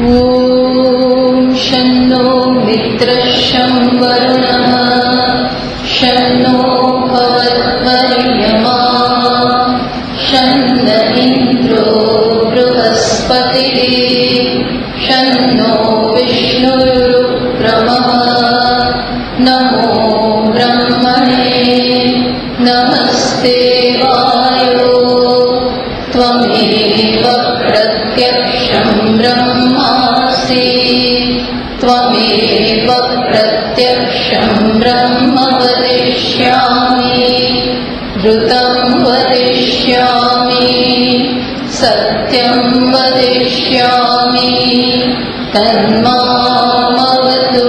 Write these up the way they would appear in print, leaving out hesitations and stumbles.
ॐ शन्नो मित्रशं वरुणः शन्नो भवद्वर्यमा शन्न इन्द्रो बृहस्पतिः शन्नो विष्णुरुक्रमः नमो ब्रह्मणे नमस्ते वायो त्वमेव प्रत्यक्षं ब्रह्मासि त्वमेव प्रत्यक्षं ब्रह्म वदिष्यामि ऋतं वदिष्यामि सत्यं वदिष्यामि तन्मामवतु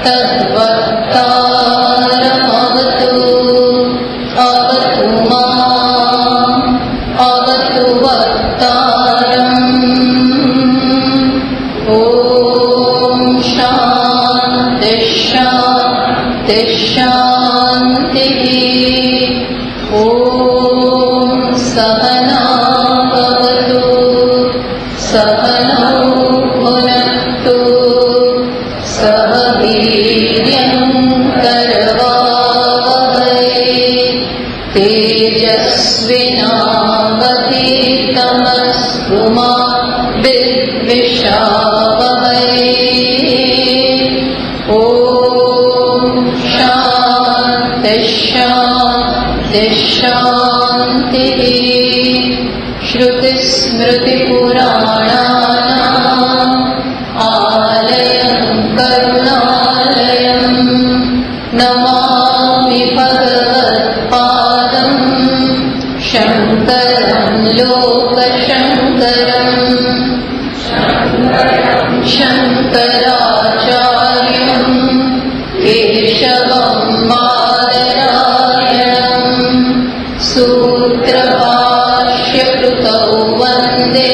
तद्वक्तारमवतु अवतु माम् अवतु वक्तारम् ॐ शान्ति शान्ति शान्तिः ॐ सहना भवतु सहनौ भुनक्तु सह वीर्यं करवावहै तेजस्विनावधीतमस्तु मा विद्विषावहै ॐ शान्ति शान्ति शान्तिः श्रुतिस्मृतिपुराणानाम् आलयं करुणालयं नमामि भगवत्पादं शङ्करं लोकशङ्करम् शङ्कराचार्यं केशवं बादरायणं सूत्रभाष्यकृतौ वन्दे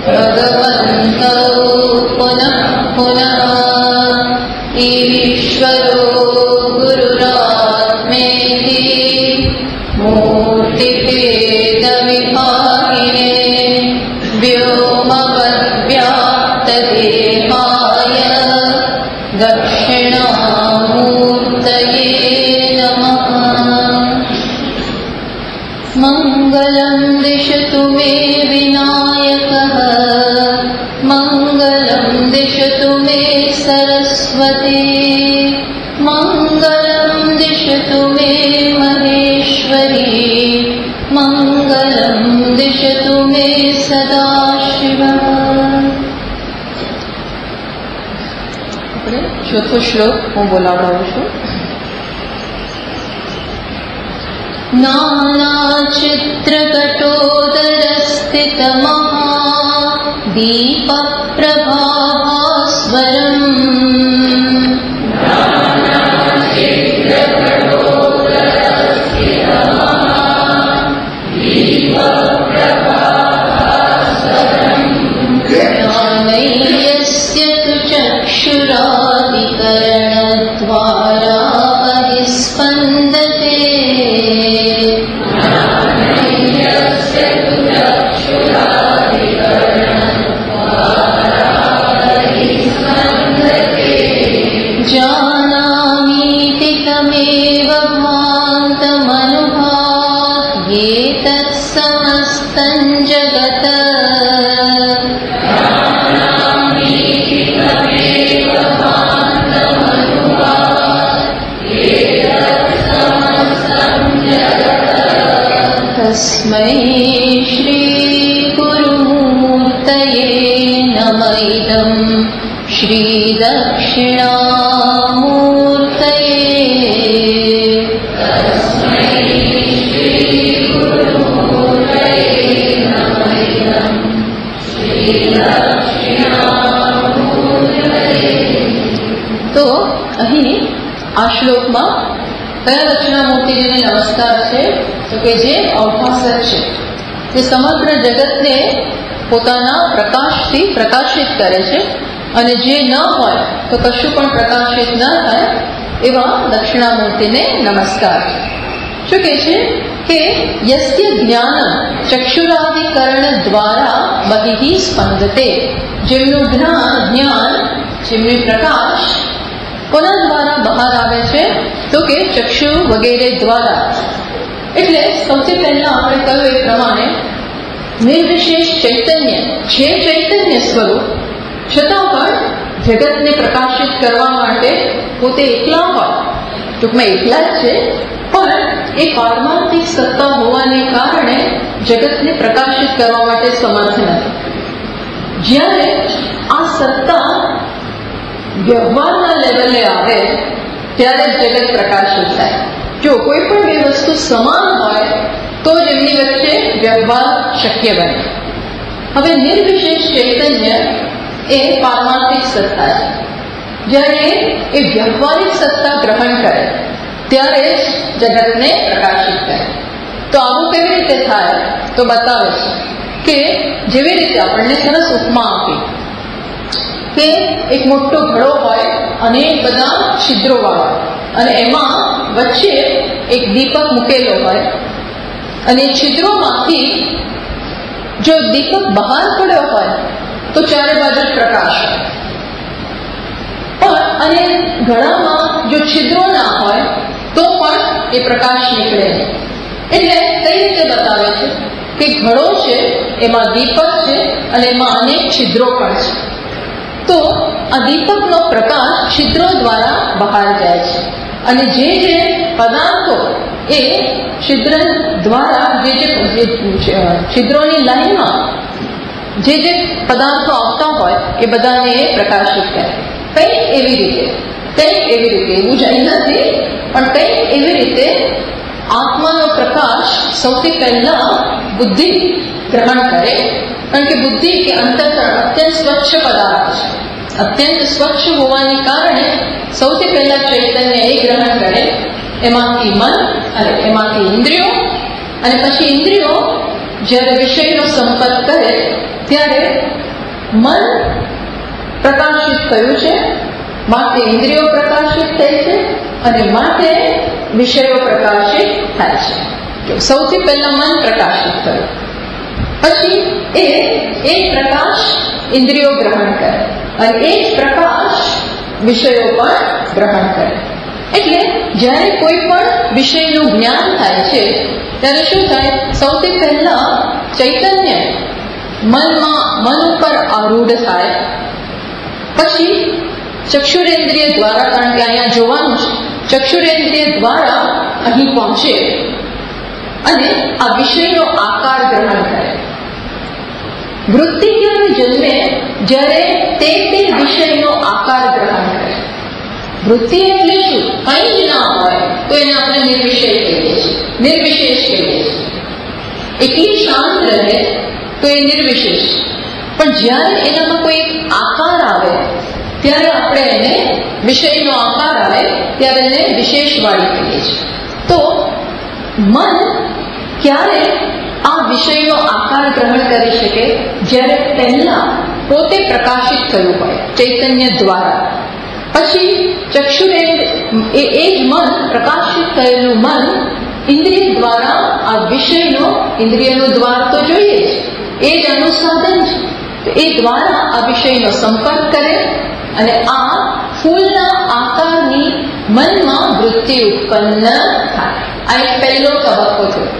भगवन्तौ पुनः पुनः ईश्वरो गुरुरात्मेति मूर्तिभेदविभागिने व्योमवद्व्याप्तदेहाय दक्षिणामूर्तये नमः। मङ्गलं दिशतु मे विनायकः मङ्गलं दिशतु मे सरस्वती मङ्गलं दिशतु मे महेश्वरी मङ्गलं दिशतु मे सदाशिवः। ચોથો શ્લોક હું બોલાવડાવું છું. नानाचित्रकटोदरस्थितमहा दीपप्रभास्वरम् ज्ञानय्यस्य तु चक्षुरादिकरणद्वारा स्पन्दते जानामीति तमेव भान्तमनुभाव्ये तत्समस्तं जगत् तस्मै श्रीगुरुमूर्तये नमः इदं श्रीदक्षिणामूर्तये। तो અહીં આ શ્લોકમાં કયા દક્ષિણામૂર્તિજીને નમસ્કાર છે? તો કે જે અવભાસક છે, જે સમગ્ર જગતને પોતાના પ્રકાશથી પ્રકાશિત કરે છે અને જે ન હોય તો કશું પણ પ્રકાશિત ન થાય એવા દક્ષિણામૂર્તિને નમસ્કાર. શું કહે છે? કે યસ્ય જ્ઞાનમ ચક્ષુરાદિકરણ દ્વારા બહિઃ સ્પંદતે, જેમનું જ્ઞાન જેમની પ્રકાશ કોના દ્વારા બહાર આવે છે? તો કે ચક્ષુ વગેરે દ્વારા. એટલે સૌથી પહેલા આપણે કહ્યું એ પ્રમાણે નિર્વિશેષ ચૈતન્ય, જે ચૈતન્ય સ્વરૂપ છતાં પણ જગતને પ્રકાશિત કરવા માટે પોતે એકલા હોય, ટૂંકમાં એકલા જ છે, પણ એ પારમાર્થિક સત્તા હોવાને કારણે જગતને પ્રકાશિત કરવા માટે સમર્થ નથી. જ્યારે આ સત્તા વ્યવહારના લેવલે આવે ત્યારે જગત પ્રકાશિત થાય. જો કોઈ પણ બે વસ્તુ સમાન હોય તો જ એમની વચ્ચે વ્યવહાર શક્ય બને. હવે નિર્વિશેષ ચૈતન્ય એ પારમાર્થિક સત્તા છે. જ્યારે એ વ્યવહારિક સત્તા ગ્રહણ કરે ત્યારે જ જગતને પ્રકાશિત કરે. તો આવું કેવી રીતે થાય? તો બતાવે છે કે જેવી રીતે આપણને સરસ ઉપમા આપી કે એક મોટો ઘડો હોય અને બધા છિદ્રો વાળો, અને એમાં વચ્ચે એક દીપક મૂકેલો હોય, અને છિદ્રોમાંથી જો દીપક બહાર પડ્યો હોય તો ચારે બાજુ પ્રકાશ હોય, પણ અને ઘડામાં જો છિદ્રો ના હોય તો પણ એ પ્રકાશ નીકળે નહીં. એટલે કઈ રીતે બતાવે છે કે ઘડો છે, એમાં દીપક છે અને એમાં અનેક છિદ્રો પણ છે. તો આ દીપકનો પ્રકાશ છિદ્રો દ્વારા બહાર જાય છે, અને જે જે પદાર્થો એ છિદ્ર દ્વારા જે છિદ્રોની લાઈનમાં જે જે પદાર્થો આવતા હોય એ બધાને એ પ્રકાશિત કરે. કંઈક એવી રીતે એવું જ અહીં નથી, પણ કંઈક એવી રીતે આત્માનો પ્રકાશ સૌથી પહેલા બુદ્ધિ ગ્રહણ કરે. કારણ કે બુદ્ધિ કે અંતઃકરણ અત્યંત સ્વચ્છ પદાર્થ છે. અત્યંત સ્વચ્છ હોવાને કારણે સૌથી પહેલા ચૈતન્ય એ ગ્રહણ કરે, એમાંથી મન અને એમાંથી ઇન્દ્રિયો, અને પછી ઇન્દ્રિયો જ્યારે વિષયનો સંપર્ક કરે ત્યારે મન પ્રકાશિત થયું છે, માટે ઇન્દ્રિયો પ્રકાશિત થાય છે, અને માટે વિષયો પ્રકાશિત થાય છે. સૌથી પહેલા મન પ્રકાશિત થયું, પછી એ પ્રકાશ ઇન્દ્રિયો ગ્રહણ કરે, અને એ જ પ્રકાશ વિષયો પણ ગ્રહણ કરે. એટલે જ્યારે કોઈ પણ વિષયનું જ્ઞાન થાય છે ત્યારે શું થાય? સૌથી પહેલા ચૈતન્ય મન ઉપર આરૂઢ થાય, પછી ચક્ષુરેન્દ્રિય દ્વારા, કારણ કે અહીંયા જોવાનું છે, ચક્ષુરેન્દ્રિય દ્વારા અહીં પહોંચે અને આ વિષયનો આકાર ગ્રહણ કરે. વૃત્તિ ક્યારે જન્મે? જ્યારે તે વિષયનો આકાર ગ્રહણ કરે. વૃત્તિ એટલે શું? કંઈ જ ના હોય તો એને આપણે નિર્વિષય કહીએ છીએ, નિર્વિશેષ કહીએ છીએ. એટલી શાંત રહે તો એ નિર્વિશેષ. પણ જ્યારે એનામાં કોઈ એક આકાર આવે ત્યારે આપણે એને વિષયનો આકાર આવે ત્યારે એને વિશેષવાળી કહીએ છીએ. તો મન ક્યારે આ વિષયનો આકાર ગ્રહણ કરી શકે? જ્યારે પહેલા પોતે પ્રકાશિત થયું હોય ચૈતન્ય દ્વારા, પછી ચક્ષુરેન્દ્રિય એ જ મન, પ્રકાશિત થયેલું મન ઇન્દ્રિય દ્વારા આ વિષયનો, ઇન્દ્રિયનો દ્વાર તો જોઈએ જ, એ જ અનુસાધન છે, તો એ દ્વારા આ વિષયનો સંપર્ક કરે અને આ ફૂલના આકારની મનમાં વૃત્તિ ઉત્પન્ન થાય. આ એક પહેલો તબક્કો થયો.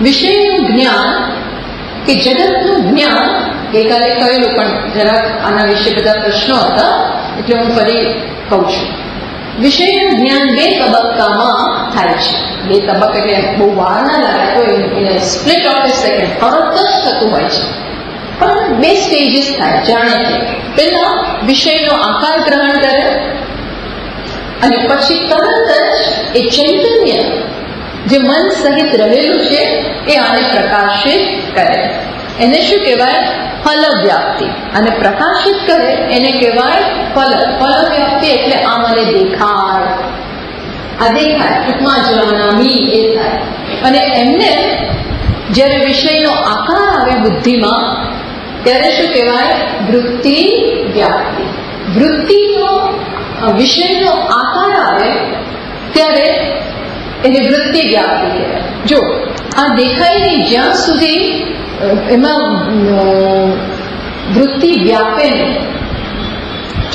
વિષયનું જ્ઞાન કે જગતનું જ્ઞાન ગઈકાલે કહેલું, પણ જરાક આના વિશે બધા પ્રશ્નો હતા એટલે હું ફરી કહું છું. વિષયનું જ્ઞાન બે તબક્કામાં થાય છે. બે તબક્કા એટલે બહુ વાર ના લાગે તો એને સ્પ્લિટ ઓફ એ સેકન્ડ તરત જ થતું હોય છે, પણ બે સ્ટેજીસ થાય. જાણે કે પહેલા વિષયનો આકાર ગ્રહણ કરે અને પછી તરત જ એ ચૈતન્ય જે મન સહિત રહેલું છે એ આને પ્રકાશિત કરે. એને શું કહેવાય? ફલ વ્યાપ્તિ. અને પ્રકાશિત કરે એને કહેવાય ફલ. ફલ વ્યાપ્તિ એટલે આ મને દેખાય, આ દેખાય, ટૂંકમાં જનામી એ થાય. અને એમને જ્યારે વિષયનો આકાર આવે બુદ્ધિમાં ત્યારે શું કહેવાય? વૃત્તિ વ્યાપ્તિ. વૃત્તિનો વિષયનો આકાર આવે ત્યારે એને વૃત્તિ વ્યાપ્તિ કહેવાય. જો આ દેખાય નહીં જ્યાં સુધી એમાં વૃત્તિ વ્યાપે નહીં,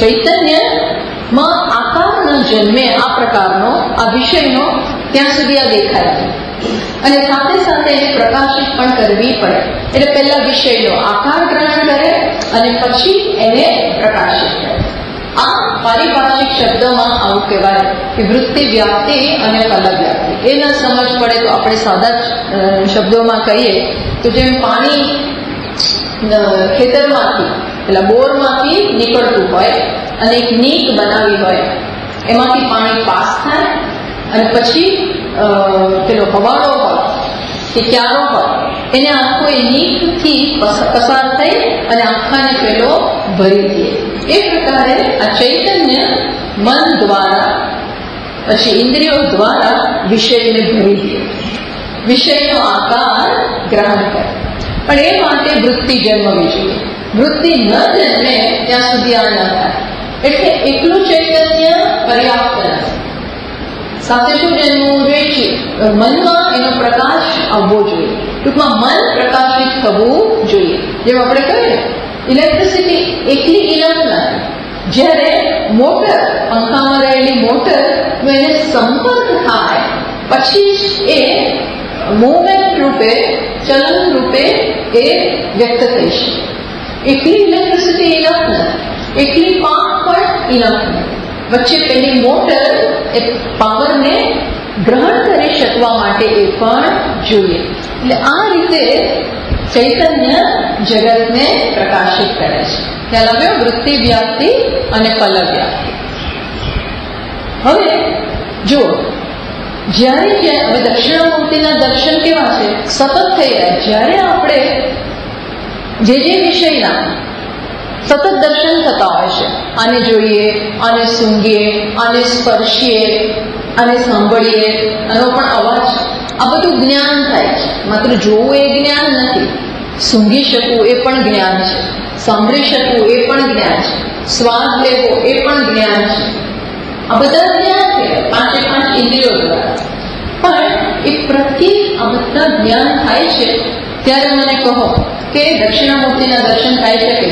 ચૈતન્યમાં આકાર ન જન્મે આ પ્રકારનો આ વિષયનો, ત્યાં સુધી આ દેખાય નહીં. અને સાથે સાથે એને પ્રકાશિત પણ કરવી પડે. એટલે પહેલા વિષયનો આકાર ગ્રહણ કરે અને પછી એને પ્રકાશિત કરે. આ પારિભાષિક શબ્દમાં આવું કહેવાય કે વૃત્તિ વ્યાપ્તિ અને ફલ વ્યાપ્તિ. એ ન સમજ પડે તો આપણે સાદા શબ્દોમાં કહીએ તો જેમ પાણી ખેતરમાંથી પેલા બોરમાંથી નીકળતું હોય અને એક નીક બનાવી હોય, એમાંથી પાણી પાસ થાય અને પછી પેલો હવાડો હોય કે ક્યારો હોય એને આખો એ નીકથી પસાર થઈ અને આખાને પેલો ભરી દે. એ પ્રકારે આ ચૈતન્ય મન દ્વારા પછી ઇન્દ્રિયો દ્વારા વિષયને ભરી દે, વિષયનો આકાર ગ્રહણ કરે. પણ એ માટે વૃત્તિ જન્મવી જોઈએ. વૃત્તિ ન જન્મે ત્યાં સુધી આ ન થાય. એટલે એટલું ચૈતન્ય પર્યાપ્ત નથી. સાથે શું જન્મવું જોઈએ છે? મનમાં એનો પ્રકાશ આવવો જોઈએ. ટૂંકમાં મન પ્રકાશિત થવું જોઈએ. જેમ આપણે કહીએ ઇલેક્ટ્રિસિટી એકલી ઇનફ નથી. જ્યારે મોટર, પંખામાં રહેલી મોટર એને સંપર્ક થાય પછી જ એ મૂવમેન્ટ રૂપે, ચલન રૂપે એ વ્યક્ત થઈ છે. એકલી ઇલેક્ટ્રિસિટી ઇનફ નથી, એકલી પાંખ પણ ઇનફ નથી. વચ્ચે પેલી મોટર એ પાવરને ગ્રહણ કરી શકવા માટે એ પણ જોઈએ. એટલે આ રીતે ચૈતન્ય જગતને પ્રકાશિત કરે છે. ખ્યાલ આવ્યો? વૃત્તિ વ્યાપ્તિ અને ફલ વ્યાપ્તિ. હવે જો જ્યારે હવે દક્ષિણામૂર્તિના દર્શન કેવા છે? સતત થઈ રહ્યા. જ્યારે આપણે જે વિષયના સતત દર્શન થતા હોય છે, આને જોઈએ, આને સૂંઘીએ, આને સ્પર્શીએ, આને સાંભળીએ, આનો પણ અવાજ, આ બધું જ્ઞાન થાય છે. માત્ર જોવું એ જ્ઞાન નથી, સૂંઘી શકવું એ પણ જ્ઞાન છે, સાંભળી શકવું એ પણ જ્ઞાન છે, સ્વાદ લેવો એ પણ જ્ઞાન છે. આ બધા જ્ઞાન છે પાંચે પાંચ ઇન્દ્રિયો દ્વારા. પણ એ પ્રત્યેક આ બધા જ્ઞાન થાય છે ત્યારે મને કહો કે દક્ષિણામૂર્તિના દર્શન થાય છે કે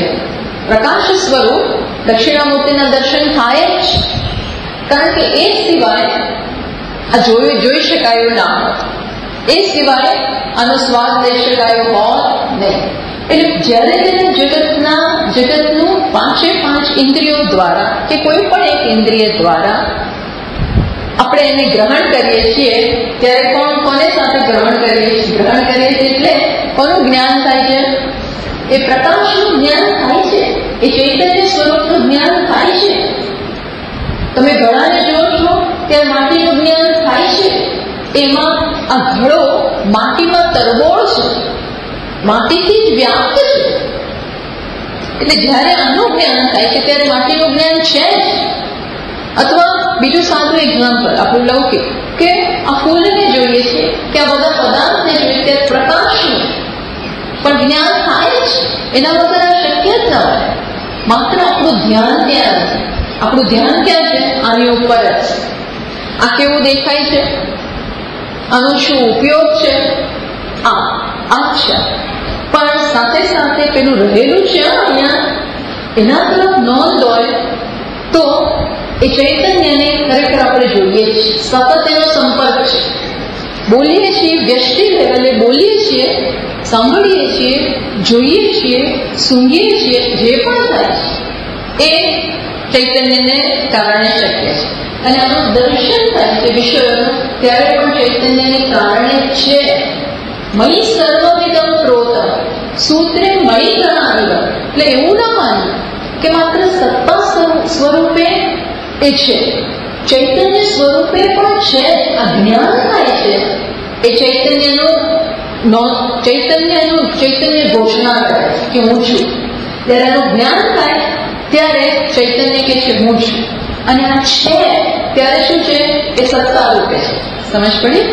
પ્રકાશ સ્વરૂપ દક્ષિણામૂર્તિના દર્શન થાય જ. કારણ કે એ સિવાય આ જોઈ શકાયું ના હોત, એ સિવાય આનો સ્વાદ લઈ શકાયો હોત નહીં. એટલે જ્યારે જગતનું પાંચે પાંચ ઇન્દ્રિયો દ્વારા કે કોઈ પણ એક ઇન્દ્રિય દ્વારા આપણે એને ગ્રહણ કરીએ છીએ ત્યારે કોને સાથે ગ્રહણ કરીએ છીએ? ગ્રહણ કરીએ છીએ એટલે કોનું જ્ઞાન થાય છે? એ પ્રકાશનું જ્ઞાન થાય છે, એ ચૈતન્ય સ્વરૂપનું જ્ઞાન થાય છે. તમે ઘડાને જો છો ત્યારે માટીનું જ્ઞાન થાય છે. એમાં આ ઘડો માટીમાં તરબોળ છે, માટીથી જ વ્યાપ્ત છે. એટલે જ્યારે આનું જ્ઞાન થાય છે ત્યારે માટીનું જ્ઞાન છે જ. અથવા બીજું સાદું એક્ઝામ્પલ આપણું લૌકિક કે આ ફૂલને જોઈએ છે કે આ બધા પદાર્થને જોઈએ ત્યારે પ્રકાશનું પણ જ્ઞાન થાય જ. એના વગર આ શક્ય જ ન હોય. માત્ર આપણું ધ્યાન ત્યાં નથી. આપણું ધ્યાન ક્યાં છે? આની ઉપર જ. આ કેવું દેખાય છે, આનો શું ઉપયોગ છે, અચ્છા. પણ સાથે સાથે પેલું રહેલું છે અહીંયા, એના તરફ નોંધ હોય તો એ ચૈતન્યને ખરેખર આપણે જોઈએ છીએ. સતત એનો સંપર્ક છે. બોલીએ છીએ, વ્યષ્ટિ લેવલે બોલીએ છીએ, સાંભળીએ છીએ, જોઈએ છીએ, સૂંઘીએ છીએ, જે પણ થાય છે એ ચૈતન્યને કારણે શક્ય છે. અને આનું દર્શન થાય છે વિષયોનું ત્યારે પણ ચૈતન્યને કારણે છે. મયી સર્વવિદમ પ્રોતમ સૂત્રે મયી ગણાવી. એટલે એવું ના માનવું કે માત્ર સત્તા સ્વરૂપે એ છે, ચૈતન્ય સ્વરૂપે પણ છે. આ જ્ઞાન થાય છે એ ચૈતન્ય ઘોષણા કરે કે હું છું. ત્યારે એનું જ્ઞાન થાય ત્યારે ચૈતન્ય કે છે હું છું. અને આ છે ત્યારે શું છે? એ સત્તા રૂપે છે. સમજ પડી?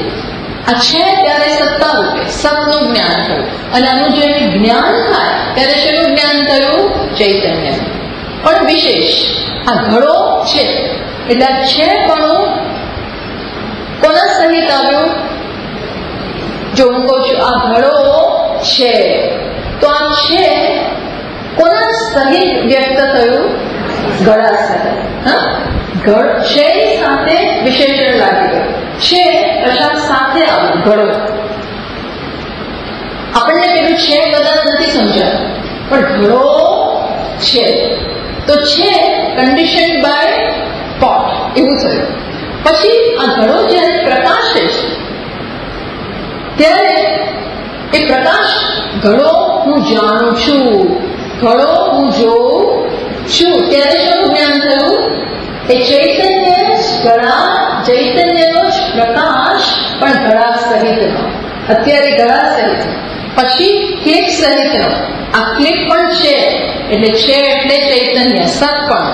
આ છે ત્યારે સત્તા રૂપે સતનું જ્ઞાન થયું. અને આનું જે જ્ઞાન થાય ત્યારે શેનું જ્ઞાન થયું? ચૈતન્ય. પણ વિશેષ આ ઘડો છે એટલે આ છે પણ કોના સહિત આવ્યું? જો હું કહું છું આ ઘડો છે, તો આ છે કોના સહિત વ્યક્ત થયું? ઘડા સહિત. છે સાથે વિશેષણ લાગી ગયું છે, પછી સાથે આવ્યું ઘડો. આપણને પેલું છે કદાચ નથી સમજાયું, પણ ઘડો છે તો છે કન્ડિશન બાય પોટ એવું થયું. પછી આ ઘડો જયારે પ્રકાશે છે ત્યારે એ પ્રકાશ, ઘડો હું જાણું છું, ઘડો હું જોઉં છું, ત્યારે શું જ્ઞાન થયું? એ ચૈતન્યનો જ પ્રકાશ પણ ઘડા સહિતનો, અત્યારે ઘડા સહિત, પછી ક્લિપ સહિતનો. આ ક્લિપ પણ છે એટલે છે એટલે ચૈતન્ય સત પણ,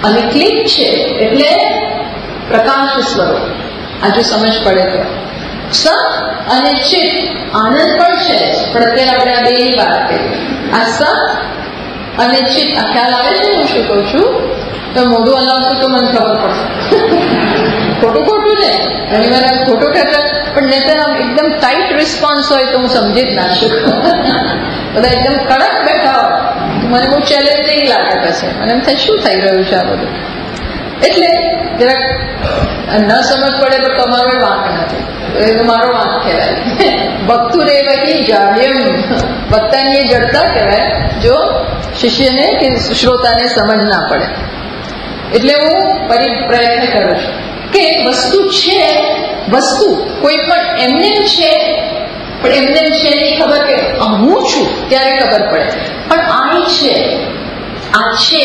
અને ક્લિપ છે એટલે પ્રકાશ સ્વરૂપ. આ જો સમજ પડે તો સત અને ચિત આનંદ પણ છે, પણ અત્યારે આપણે આ બેની વાત કરીએ. આ સત અને ચિત, આ ખ્યાલ આવે છે હું શું કહું છું? તો મોઢું હલાવશું તો મને ખબર પડશે. ખોટું ને ઘણી વાર ખોટું કહેતા, પણ નહીતર આમ એકદમ ટાઈટ રિસ્પોન્સ હોય તો હું સમજી જ ના શકું. બધા એકદમ કડક બેઠા હોય તો મને બહુ ચેલેન્જિંગ લાગે. પછી મને એમ થાય શું થઈ રહ્યું છે આ બધું. એટલે જરાક ન સમજ પડે તો તમારો વાંક નથી, એ મારો વાંક કહેવાય. ભક્તુ રે વહી જાડ્યમ, ભક્તાની જડતા કહેવાય જો શિષ્યને કે શ્રોતાને સમજ ના પડે. એટલે હું પ્રયત્ન કરું છું કે વસ્તુ છે, વસ્તુ કોઈ પણ એમને છે, પણ એમને છે નહીં ખબર કે હું છું ત્યારે ખબર પડે. પણ આ છે, આ છે,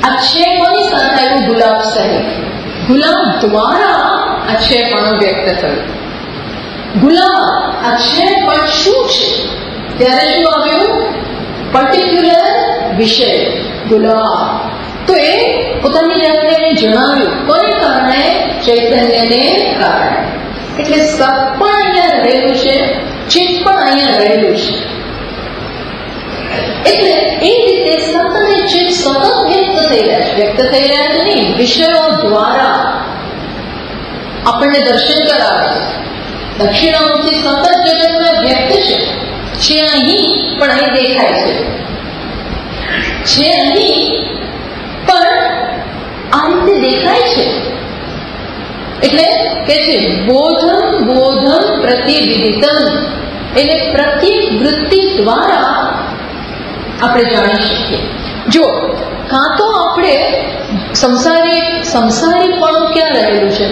આ છે કોની સાથે આવ્યું? ગુલાબ સહિત. ગુલાબ દ્વારા આ છે પણ વ્યક્ત થયું. ગુલાબ આ છે પણ શું છે ત્યારે શું આવ્યું? પર્ટિક્યુલર વિષય ગુલાબ. તો એ પોતાની જાતને જણાવ્યું. કોને કારણે? ચૈતન્યને કારણે. એટલે સત પણ અહીંયા રહેલું છે, ચિત્ત પણ અહીંયા રહેલું છે. એટલે એ રીતે સત અને ચિત્ત સતત વ્યક્ત થઈ રહ્યા છે. વ્યક્ત થઈ રહ્યા છે નહીં, વિષયો દ્વારા આપણને દર્શન કરાવે છે. દક્ષિણામૂર્તિ સતત જગતમાં વ્યક્ત છે અહીં પણ અહીં દેખાય છે અહીં પણ આ રીતે દેખાય છે. એટલે કે છે બોધમ પ્રતિવિદિતમ, એટલે પ્રત્યેક વૃત્તિ દ્વારા આપણે જાણી શકીએ. જો કાં તો આપણે સંસારીપણું ક્યાં રહેલું છે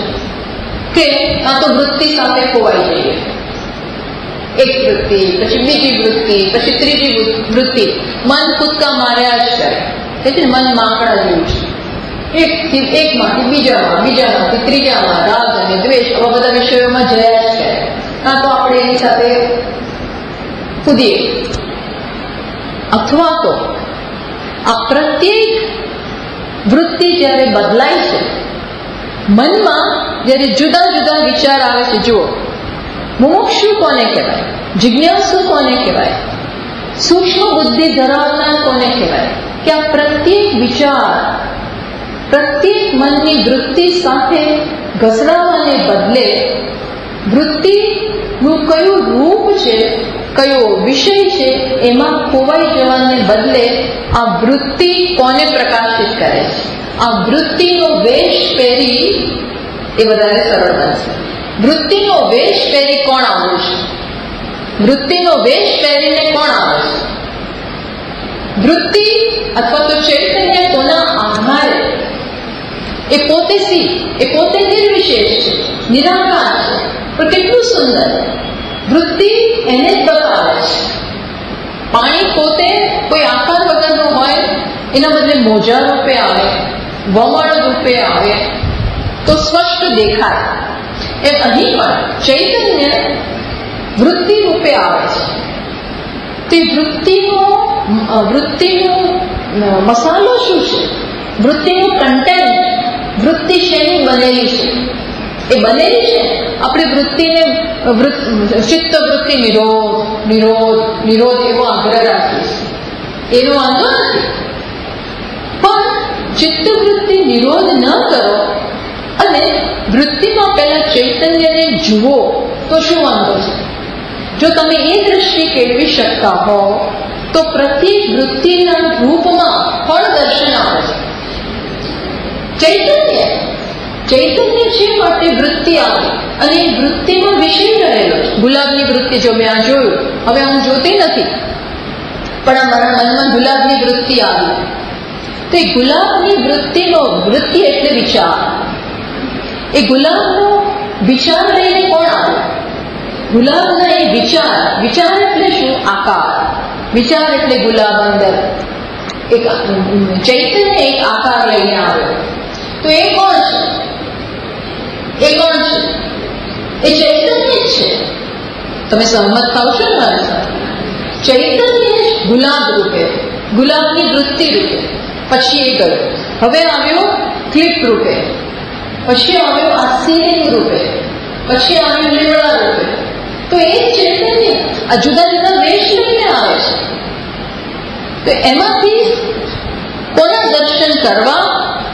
કે કાં તો વૃત્તિ સાથે ખોવાઈ જઈએ. એક વૃત્તિ, પછી બીજી વૃત્તિ, પછી ત્રીજી વૃત્તિ. મન કૂદકા માર્યા જ કરે. એટલે મન માકડા જેવું છે. એકમાંથી બીજામાંથી ત્રીજામાં રાગ અને દ્વેષ, આવા બધા વિષયોમાં જયા જ કરે. કાં તો આપણે એની સાથે કૂદીએ, અથવા તો આ પ્રત્યેક વૃત્તિ જ્યારે બદલાય છે, મનમાં જ્યારે જુદા જુદા વિચાર આવે છે. જુઓ, મુમુક્ષુ કોને કહેવાય? જિજ્ઞાસુ કોને કહેવાય? સૂક્ષ્મ બુદ્ધિ ધરાવનાર કોને કહેવાય? કે આ પ્રત્યેક વિચાર, પ્રત્યેક મનની વૃત્તિ સાથે ઘસડાવાને બદલે વૃત્તિનું કયું રૂપ છે, કયો વિષય છે, એમાં ખોવાઈ જવાને બદલે આ વૃત્તિ કોને પ્રકાશિત કરે છે? આ વૃત્તિનો વેશ પહેરી એ વધારે સરળ બનશે. વૃત્તિનો વેશ પહેરી કોણ આવ્યું છે? વૃત્તિનો વેશ પહેરીને કોણ આવે છે? વૃત્તિ અથવા તો ચૈતન્ય કોના આધારે? એ પોતે નિર્વિશેષ છે, નિરાકાર છે, પણ કેટલું સુંદર. વૃત્તિ એને જ બતાવે છે. પાણી પોતે કોઈ આકાર વગરનું હોય, એના બદલે મોજા રૂપે આવે, વમળ રૂપે આવે તો સ્પષ્ટ દેખાય. એમ અહીં પણ ચૈતન્ય વૃત્તિ રૂપે આવે છે. તે વૃત્તિનો મસાલો શું છે? વૃત્તિનું કન્ટેન્ટ, વૃત્તિ શેની બનેલી છે? એ બનેલી છે આપણે વૃત્તિને ચિત્ત વૃત્તિ નિરોધ એવો આગ્રહ રાખીએ, એનો વાંધો નથી. પણ ચિત્તવૃત્તિ નિરોધ ન કરો અને વૃત્તિમાં પહેલા ચૈતન્યને જુઓ તો શું વાંધો છે? જો તમે એ દ્રષ્ટિ કેળવી શકતા હો તો પ્રત્યેક વૃત્તિના રૂપમાં ફળ દર્શન આવે છે. ચૈતન્ય છે માટે વૃત્તિ આવે અને એ વૃત્તિમાં વિષય રહેલો છે. ગુલાબની વૃત્તિ જો મેં આ જોયું, હવે હું જોતી નથી પણ મારા મનમાં ગુલાબની વૃત્તિ આવી, તો એ ગુલાબની વૃત્તિ એટલે વિચાર. એ ગુલાબનો વિચાર લઈને કોણ આવે? ગુલાબના એ વિચાર એટલે શું? આકાર. વિચાર એટલે ગુલાબ અંદર એક ચૈતન્ય એક આકાર લઈને આવ્યો. તો એ કોણ છે? એ ચૈતન્ય જ છે. તમે સહમત થાવ છો ને મારી સાથે? ચૈતન્ય ગુલાબ રૂપે, ગુલાબની વૃત્તિ રૂપે, પછી એ ગયો. હવે આવ્યો ક્લિપ રૂપે, પછી આવ્યો આ સીલિંગ રૂપે, પછી આવ્યું લીમડા રૂપે. તો એ ચૈતન્ય આ જુદા જુદા વેશ લઈને આવે છે. તો એમાંથી કોના દર્શન કરવા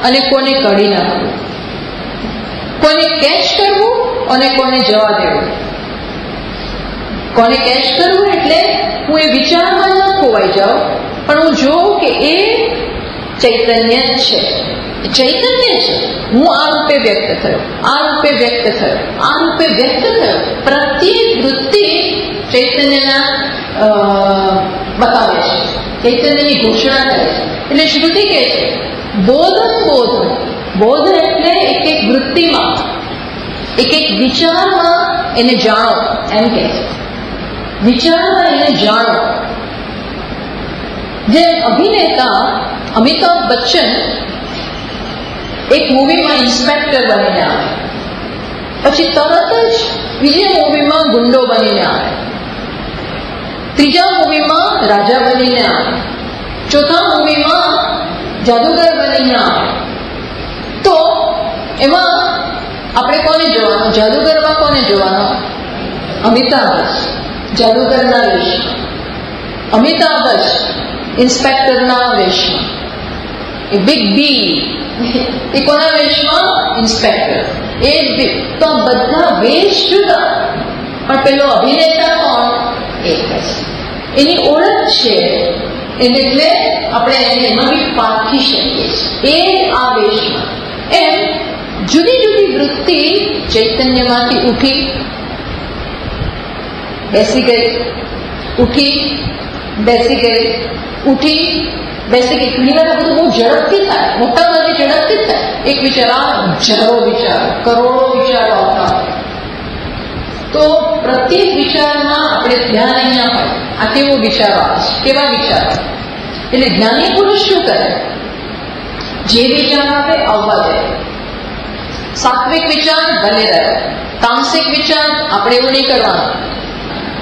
અને કોને કાઢી નાખવું, કોને કેચ કરવું અને કોને જવા દેવું. કોને કેચ કરવું એટલે હું એ વિચારમાં ન ખોવાઈ જાઉં, પણ હું જોઉં કે એ ચૈતન્ય છે. હું આ રૂપે વ્યક્ત થયો, આ રૂપે વ્યક્ત થયો, આ રૂપે વ્યક્ત થયો. પ્રત્યેક વૃત્તિ ચૈતન્યના બતાવે છે, ચૈતન્યની ઘોષણા કરે છે. એટલે શ્રુતિ કહે છે બોધ એટલે એક એક વૃત્તિમાં, એક એક વિચારમાં એને જાણો, એમ કહે છે. વિચારમાં એને જાણો. જેમ અભિનેતા અમિતાભ બચ્ચન એક મૂવીમાં ઇન્સ્પેક્ટર બનીને આવે, પછી તરત જ બીજા મૂવીમાં ગુંડો બનીને આવે, ત્રીજા મૂવીમાં રાજા બનીને આવે, ચોથા મૂવીમાં જાદુગર બનીને આવે. તો એમાં આપણે કોને જોવાનું? જાદુગરમાં કોને જોવાનો? અમિતાભ જ જાદુગરના વેશમાં, અમિતાભ જ ઇન્સ્પેક્ટરના વેશમાં, એ બિગ બી એ કોના વેશમાં? ઇન્સ્પેક્ટર. એ તો બધા વેશ જુદા, પણ પેલો અભિનેતા કોણ? એક જ. એની ઓળખ છે, એટલે આપણે એને એમાં બી પારખી શકીએ છીએ. એ આ વેશમાં. એમ જુદી જુદી વૃત્તિ ચૈતન્યમાંથી ઉઠી બેસી ગઈ, ઉઠી બેસી ગઈ, ઉઠી બેસી ગઈ. ઘણી વાર બધું બહુ ઝડપથી થાય, મોટા ભાગે ઝડપથી થાય. એક વિચાર આવે, હજારો વિચાર, કરોડો વિચારો આવતા હોય. તો પ્રત્યેક વિચારમાં આપણે ધ્યાન અહીંયા હોય, આ કેવો વિચારો આવે છે, કેવા વિચારો. એટલે જ્ઞાની પુરુષ શું કરે? જે વિચાર આવે આવવા દે. સાત્વિક વિચાર ભલે રહે, તામસિક વિચાર આપણે એવું નહીં કરવાનું,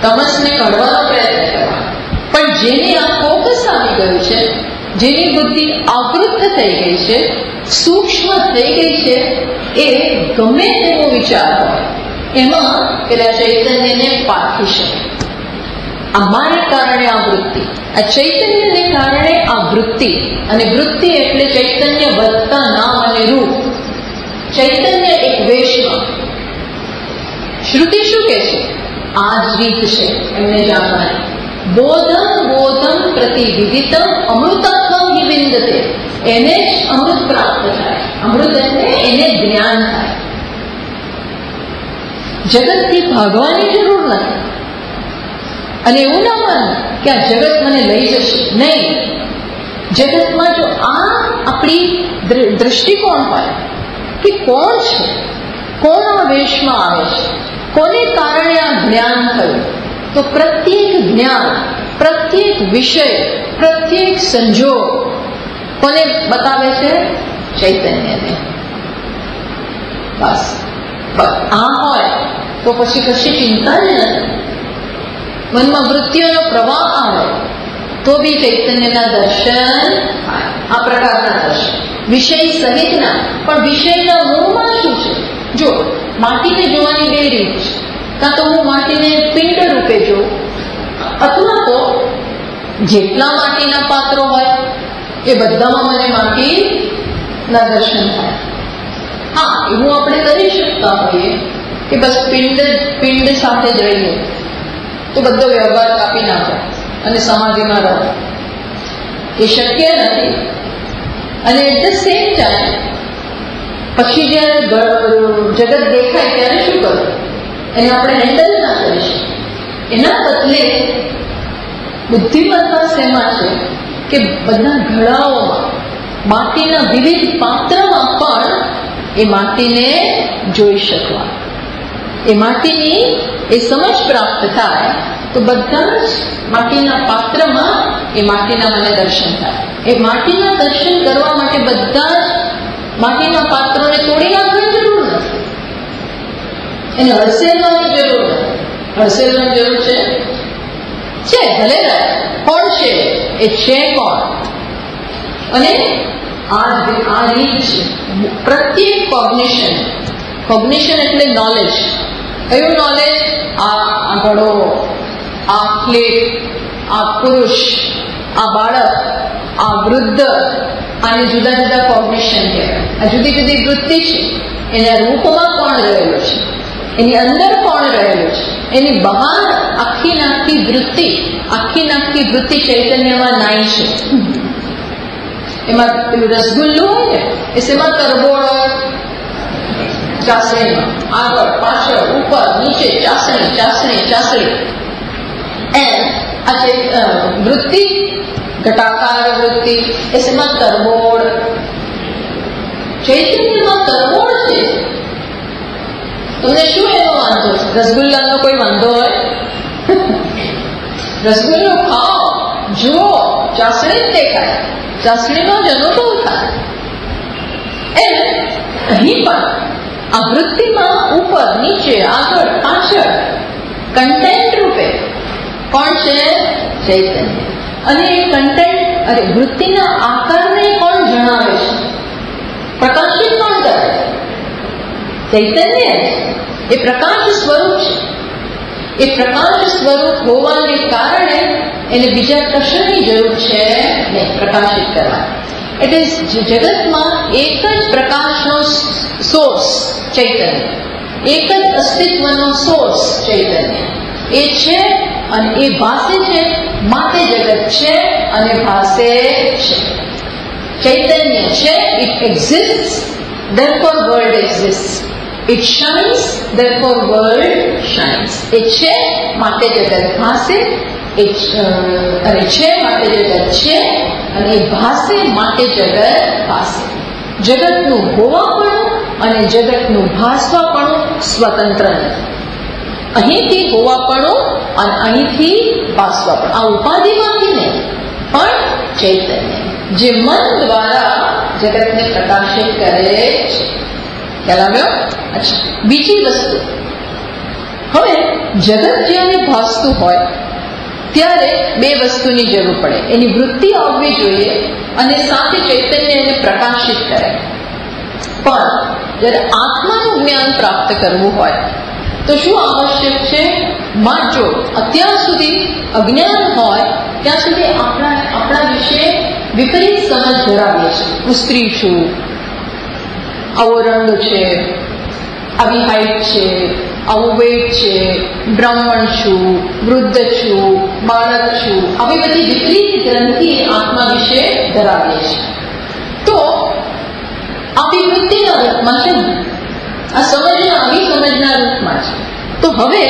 તમસને કાઢવાનો પ્રયત્ન કરવાનો. પણ જેની આ ફોકસ આવી ગયું છે, જેની બુદ્ધિ આવૃત્ત થઈ ગઈ છે, સૂક્ષ્મ થઈ ગઈ છે, એ ગમે તેવો વિચાર હોય એમાં પેલા ચૈતન્યને પારખી શકે. અમારે કારણે આ વૃત્તિ, આ ચૈતન્યને કારણે આ વૃત્તિ, અને વૃત્તિ એટલે ચૈતન્ય વધતા નામ અને રૂપ. ચૈતન્ય એક વેશમાં. શ્રુતિ શું કહે છે? આ જ રીત છે એમને જાણવાની. બોધમ પ્રતિવિદિતમ અમૃતત્વમ હિ વિંદતે. એને જ અમૃત પ્રાપ્ત થાય. અમૃત એટલે એને જ્ઞાન થાય. જગતથી ભાગવાની જરૂર નથી. અને એવું ના માન કે આ જગત મને લઈ જશે, નહીં. જગતમાં જો આ આપણી દ્રષ્ટિકોણ હોય કે કોણ છે, કોણ આ વેશમાં આવે છે, કોને કારણે આ જ્ઞાન થયું, તો પ્રત્યેક જ્ઞાન, પ્રત્યેક વિષય, પ્રત્યેક સંજોગ કોને બતાવે છે? ચૈતન્યને. બસ આ હોય તો પછી કશી ચિંતા જ નથી. મનમાં વૃત્તિઓનો પ્રવાહ આવે તો બી ચૈતન્યના દર્શન થાય. આ પ્રકારના દર્શન વિષય સહિતના. પણ વિષયના મૂળમાં શું છે? જો માટીને જોવાની બે રીત છે. કાં તો હું માટીને પિંડ રૂપે જોઉં, અથવા તો જેટલા માટીના પાત્રો હોય એ બધામાં મને માટીના દર્શન થાય. हाँ, એવું આપણે કરી શકતા હોઈએ કે બસ પિંડ સાથે જ રહીએ તો બધો વ્યવહાર કાપી નાખો અને સમાધિમાં રહો. એ શક્ય નથી. અને એટ ધ સેમ ટાઈમ પછી જયારે જગત દેખાય ત્યારે શું કરવું? એને આપણે હેન્ડલ ના કરી શકીએ. એના બદલે બુદ્ધિમત્તા શેમાં છે કે બધા ઘડાઓમાં માટીના વિવિધ પાત્રમાં પણ એ માટીને જોઈ શકવા, એ માટીની એ સમજ પ્રાપ્ત થાય તો બધા જ માટીના પાત્રમાં એ માટીના મને દર્શન થાય. એ માટીના દર્શન કરવા માટે બધા જ માટીના પાત્રોને તોડી નાખવાની જરૂર નથી, એને હડસેલવાની જરૂર નથી. હડસેલવાની જરૂર છે ભલે રહે. કોણ છે એ? છે કોણ? અને આ રીત છે. પ્રત્યેક કોગ્નિશન એટલે નોલેજ. કયું નોલેજ? આ ઘડો, આ પ્લેટ, આ પુરુષ, આ બાળક, આ વૃદ્ધ, આને જુદા જુદા કોગ્નિશન કહેવાય. આ જુદી જુદી વૃત્તિ છે. એના રૂપમાં કોણ રહેલું છે, એની અંદર કોણ રહેલું છે, એની બહાર આખી નાખી વૃત્તિ ચૈતન્યમાં નાઈ છે. એમાં પેલું રસગુલ્લું હોય ને એ શેમાં તરબોળ હોય? ચાસણીમાં. આગળ પાછળ ઉપર નીચે ચાસણી. એમ આ વૃત્તિ, ઘટાકાર વૃત્તિ એ શેમાં? તરબોળ. ચૈતન્યમાં તરબોળ છે. તમને શું એનો વાંધો છે? રસગુલ્લાનો કોઈ વાંધો હોય? રસગુલ્લો ખાઓ, જુઓ, ચાસણી જ દેખાય, ચાસણીનો જ અનુભવ થાય. એમ અહીં પણ આ વૃત્તિમાં ઉપર નીચે આગળ પાછળ કન્ટેન્ટ રૂપે કોણ છે? ચૈતન્ય. અને એ કન્ટેન્ટ વૃત્તિના આકારને કોણ જણાવે છે? પ્રકાશિત કોણ કરે? ચૈતન્ય. એ પ્રકાશ સ્વરૂપ છે. એ પ્રકાશ સ્વરૂપ હોવાને કારણે એને બીજા કશાની જરૂર છે નહીં પ્રકાશિત કરવા. એટલે જગતમાં એક જ પ્રકાશનો સોર્સ ચૈતન્ય, એક જ અસ્તિત્વનો સોર્સ ચૈતન્ય. એ છે અને એ ભાસે છે, માટે જગત છે અને ભાસે છે. ચૈતન્ય છે, it exists, therefore world exists. It shines, therefore world shines. એ છે માટે જગત ભાસે, અને છે માટે જગત છે, અને એ ભાસે માટે જગત ભાસે. જગતનું હોવાપણું અને જગતનું ભાસવાપણું સ્વતંત્ર નથી. અહીંથી હોવાપણું અને અહીંથી ભાસવાપણું આ ઉપાધિમાંથી નહીં, પણ ચૈતન્ય જે મન દ્વારા જગતને પ્રકાશિત કરે છે. ખ્યાલ આવ્યો? અચ્છા, બીજી વસ્તુ, હવે જગત જ્યારે ભાસતું હોય ત્યારે બે વસ્તુની જરૂર પડે. એની વૃત્તિ આવવી જોઈએ અને સાથે ચૈતન્ય એને પ્રકાશિત કરે. પણ જ્યારે આત્માનું જ્ઞાન પ્રાપ્ત કરવું હોય તો શું આવશ્યક છે? જો અત્યાર સુધી અજ્ઞાન હોય ત્યાં સુધી આપણા વિશે વિપરીત સમજ ધરાવીએ છીએ. હું સ્ત્રી છું, આવો રંગ છે, આવી હાઈટ છે, આવું વેટ છે, બ્રાહ્મણ છું, વૃદ્ધ છું, બાળક છું, આવી બધી વિપરીત ગ્રંથિ આત્મા વિશે ધરાવીએ છીએ. તો આવી વૃત્તિના રૂપમાં છે, આ સમજના રૂપમાં છે. તો હવે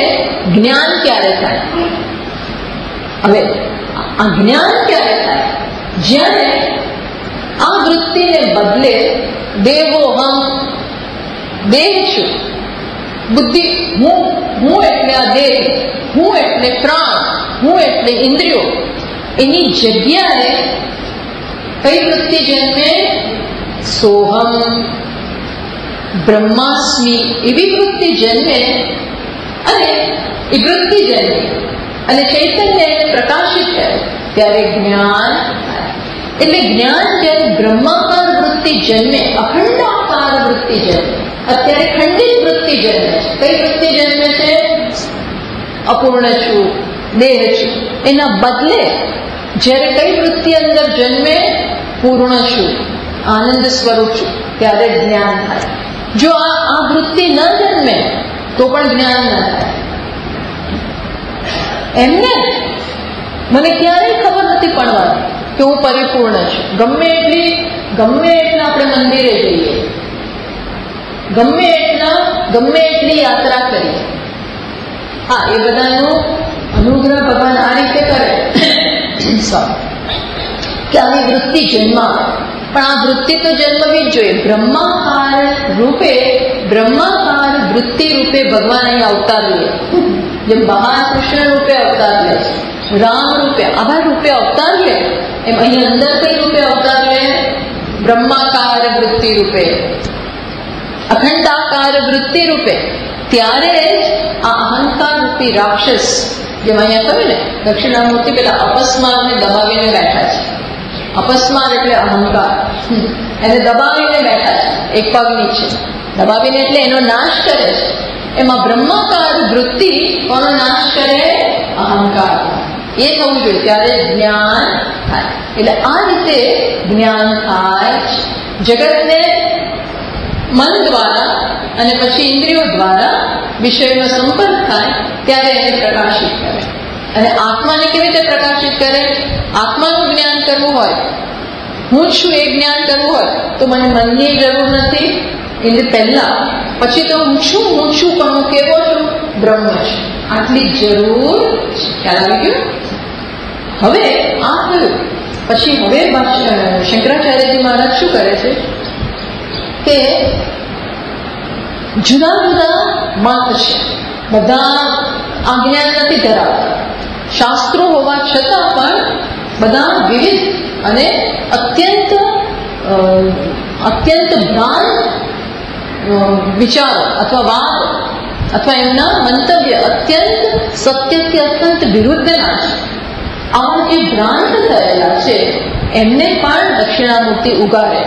જ્ઞાન ક્યારે થાય? હવે આ જ્ઞાન ક્યારે થાય? જ્યારે આ વૃત્તિને બદલે દેવોહમ, દેહ છું, બુદ્ધિ હું એટલે આ દેહ, હું એટલે પ્રાણ, હું એટલે ઇન્દ્રિયો, એની જગ્યાએ કઈ વૃત્તિ જન્મે? સોહમ, બ્રહ્માસ્મિ એવી વૃત્તિ જન્મે. અને એ વૃત્તિ જન્મે અને ચૈતન્ય એને પ્રકાશિત કરે ત્યારે જ્ઞાન થાય. એટલે જ્ઞાન જ્યારે બ્રહ્માકાર વૃત્તિ જન્મે, અખંડાકાર વૃત્તિ જન્મે. અત્યારે ખંડિત વૃત્તિ જન્મે છે. કઈ વૃત્તિ જન્મે છે? અપૂર્ણ છું, દેહ છું. એના બદલે જ્યારે કઈ વૃત્તિ અંદર જન્મે? પૂર્ણ છું, આનંદ સ્વરૂપ છું, ત્યારે જ્ઞાન થાય. જો આ વૃત્તિ ન જન્મે તો પણ જ્ઞાન ન થાય. એમને મને ક્યારેય ખબર નથી પડવાની કે હું પરિપૂર્ણ છું. ગમે એટલા આપણે મંદિરે જઈએ, ગમે એટલી યાત્રા કરીએ, હા એ બધાનો અનુગ્રહ ભગવાન આ રીતે કરે કે આવી વૃત્તિ જન્માવે. પણ આ વૃત્તિ તો જન્મવી જ જોઈએ. બ્રહ્માકાર વૃત્તિ રૂપે ભગવાન અહીં અવતાર લે, જેમ ભગવાન કૃષ્ણ રૂપે અવતાર લે છે, રામ રૂપે આવા રૂપે અવતાર લે, એમ અહીં અંદર કઈ રૂપે અવતાર લે? બ્રહ્માકાર વૃત્તિ રૂપે, અખંડાકાર વૃત્તિ રૂપે. ત્યારે જ આ અહંકાર રૂપી રાક્ષસ, જેમ અહીંયા કહ્યું ને દક્ષિણામૂર્તિ પેલા અપસ્મારને દબાવીને બેઠા છે. અપસ્માર એટલે અહંકાર, એને દબાવીને બેઠા છે, એક પગ નીચે દબાવીને, એટલે એનો નાશ કરે છે. એમાં બ્રહ્માકાર વૃત્તિ કોનો નાશ કરે? અહંકાર. એ થવું જોઈએ, ત્યારે જ્ઞાન થાય. એટલે આ રીતે જ્ઞાન થાય. જગતને મન દ્વારા અને પછી ઇન્દ્રિયો દ્વારા વિષયનો સંપર્ક થાય ત્યારે એને પ્રકાશિત કરે. અને આત્માને કેવી રીતે પ્રકાશિત કરે? આત્માનું જ્ઞાન કરવું હોય, હું છું એ જ્ઞાન કરવું હોય તો મને મનની જરૂર નથી. એટલે પહેલા પછી તો હું છું પણ હું કેવો છું? બ્રહ્મ છું. આટલી જરૂર છે. ખ્યાલ આવી ગયો? હવે આ થયું પછી હવે શંકરાચાર્યજી મહારાજ શું કરે છે કે જુદા જુદા મત છે, બધા આ જ્ઞાન નથી ધરાવતા. શાસ્ત્રો હોવા છતાં પણ બધા વિવિધ અને અત્યંત ભ્રાંત વિચારો અથવા વાદ અથવા એમના મંતવ્ય અત્યંત સત્યથી અત્યંત વિરુદ્ધના છે. આવા જે ભ્રાંત થયેલા છે એમને પણ દક્ષિણામૂર્તિ ઉગાડે.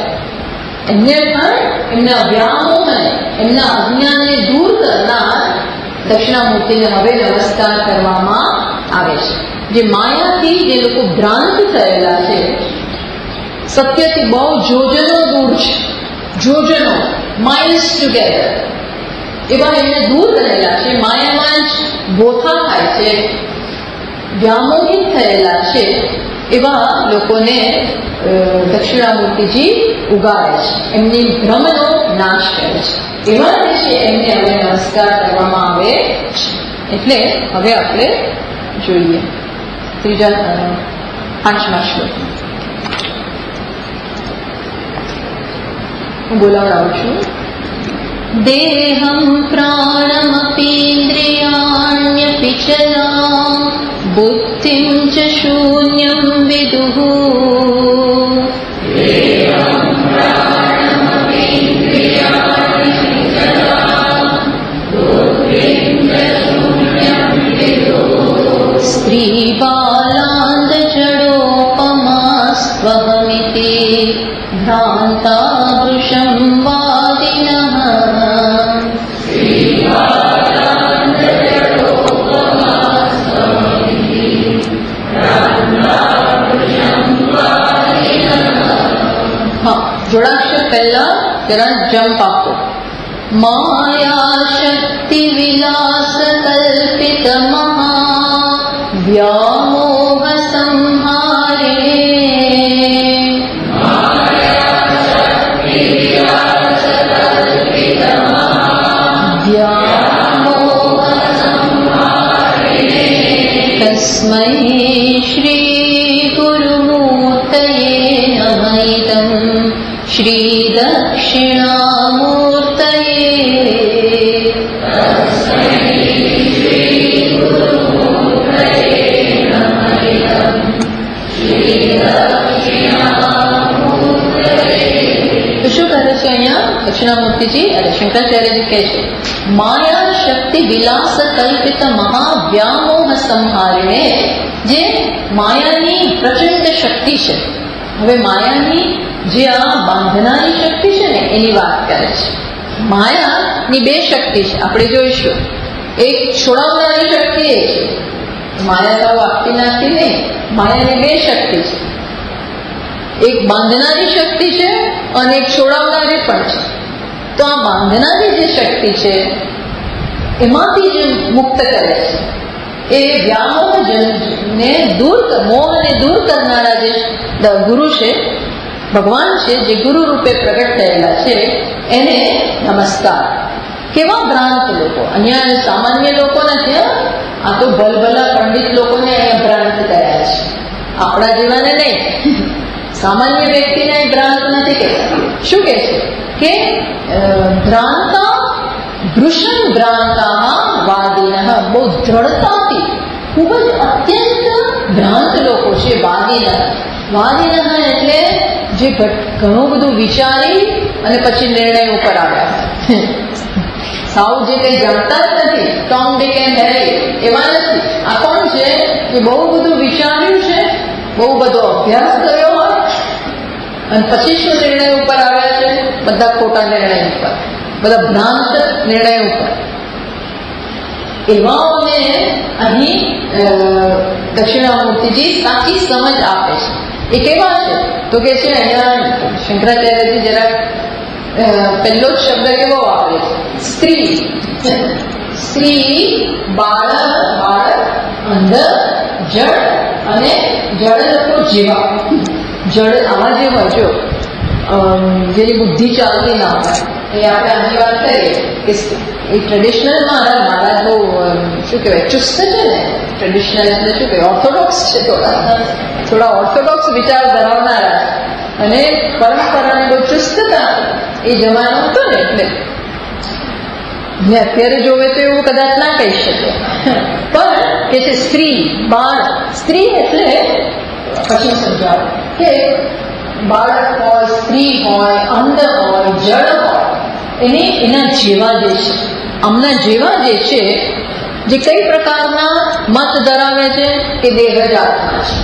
એમને પણ એમના વ્યામોહને, એમના અજ્ઞાનને દૂર કરનાર દક્ષિણામૂર્તિને હવે નમસ્કાર કરવામાં આવે છે. જે માયાથી જે લોકો ભ્રાંત થયેલા છે, સત્યથી બહુ જોજનો દૂર છે, જોજનો માઇલ્સ ટુગેધર, એવા એમને દૂર કરેલા છે. માયામાં જ બોથા થાય છે, વ્યામોહિત થયેલા છે, એવા લોકોને દક્ષિણામૂર્તિજી ઉગાડે છે, એમની ભ્રમનો નાશ કરે છે. એવા જે છે એમને હવે નમસ્કાર કરવામાં આવે છે. એટલે હવે આપણે જોઈએ ત્રીજા 5મા શ્લોકમાં. હું બોલાવડાવું છું. દેહમ પ્રાણમપીન્દ્રિયાણ્યપિ ચલા બુદ્ધિં ચ શૂન્યં વિદુઃ. સ્ત્રી બાલાંદ જડોપમાસ્ત્વહમિતિ ભ્રાંતા વૃષં વાદિનઃ. જોડાક્ષર પહેલા જરા જમ્પ આપો. માયા શક્તિ વિલાસ કલ્પિત મહા વ્યામોહ સંહારે. તસ્મૈ શ્રી ગુરુમૂર્તયે નમઃ. ઇદં શ્રી દક્ષિણામૂર્તયે. તો શું કરે છે અહીંયા દક્ષિણામૂર્તિજી? અરે શંકરાચાર્યજી કહે છે માયા શક્તિ વિલાસ કલ્પિત મહાવ્યામોહ સંહારિણે. જે માયાની પ્રચંડ શક્તિ છે. હવે માયાની જે આ બાંધનારી શક્તિ છે ને એની વાત કરે છે. માયાની બે શક્તિ છે, આપણે જોઈશું. એક છોડાવનારી શક્તિ એ છે, માયા તો આપતી નથી નહીં. માયાની બે શક્તિ છે, એક બાંધનારી શક્તિ છે અને એક છોડાવનારી પણ છે. તો આ બાંધનારી જે શક્તિ છે એમાંથી જે મુક્ત કરે છે એ વ્યામોહને મોહને દૂર કરનારા જે ગુરુ છે, ભગવાન છે, જે ગુરુ રૂપે પ્રગટ થયેલા છે એને નમસ્કાર. કેવા ભ્રાંત લોકો! અહીંયા સામાન્ય લોકો નથી, આ તો ભલભલા પંડિત લોકોને અહીંયા ભ્રાંત કર્યા છે, આપણા જેવાને નહીં. સામાન્ય વ્યક્તિને ભ્રાંત નથી કહેતા. શું કહે છે કે ભ્રાંતા ભૃષણ ભ્રાંતા વાદિનઃ, બહુ દ્રઢતાથી ખૂબ જ અત્યંત ભ્રાંત લોકો છે. વાદિનઃ એટલે જે ઘણું બધું વિચારી અને પછી નિર્ણય ઉપર આવ્યા, સાવ જે કંઈ જાણતા જ નથી, ટોમ ડિક એન્ડ હેરી એવા નથી. આ કોણ છે કે બહુ બધું વિચાર્યું છે, બહુ બધો અભ્યાસ કર્યો હોય અને પછી શું નિર્ણય ઉપર આવ્યા છે? બધા ખોટા નિર્ણય ઉપર, બધા ભ્રાંત નિર્ણય ઉપર. એવાઓને અહીં દક્ષિણામૂર્તિજી સાચી સમજ આપે છે. એ કેવા છે તો કે છે અહીંયા શંકરાચાર્યજી જરાક પહેલો જ શબ્દ કેવો આવે છે? સ્ત્રી. સ્ત્રી, બાળક, અંદર, જળ અને જળ લોકો જેવા. જળ આવા જે હોય, જો જેની બુદ્ધિ ચાલતી ના હોય, એ આપણે આની વાત કરીએ કે એ ટ્રેડિશનલ મહારાજ બહુ શું કહેવાય ચુસ્ત છે ને. ટ્રેડિશનલ એટલે શું કહેવાય ઓર્થોડોક્સ છે, થોડા ઓર્થોડોક્સ વિચાર ધરાવનારા અને પરંપરાની બહુ ચુસ્તતા એ જમાનો હતો ને. એટલે મેં અત્યારે જોવે તો એવું કદાચ ના કહી શકે, પણ કે છે સ્ત્રી, બાળ. સ્ત્રી એટલે પછી સમજાવો કે બાળક હોય, સ્ત્રી હોય, અંદર હોય, જળ હોય, એના જેવા જે છે, આમના જેવા જે છે, જે કઈ પ્રકારના મત ધરાવે છે કે દેહ જ આત્મા છે.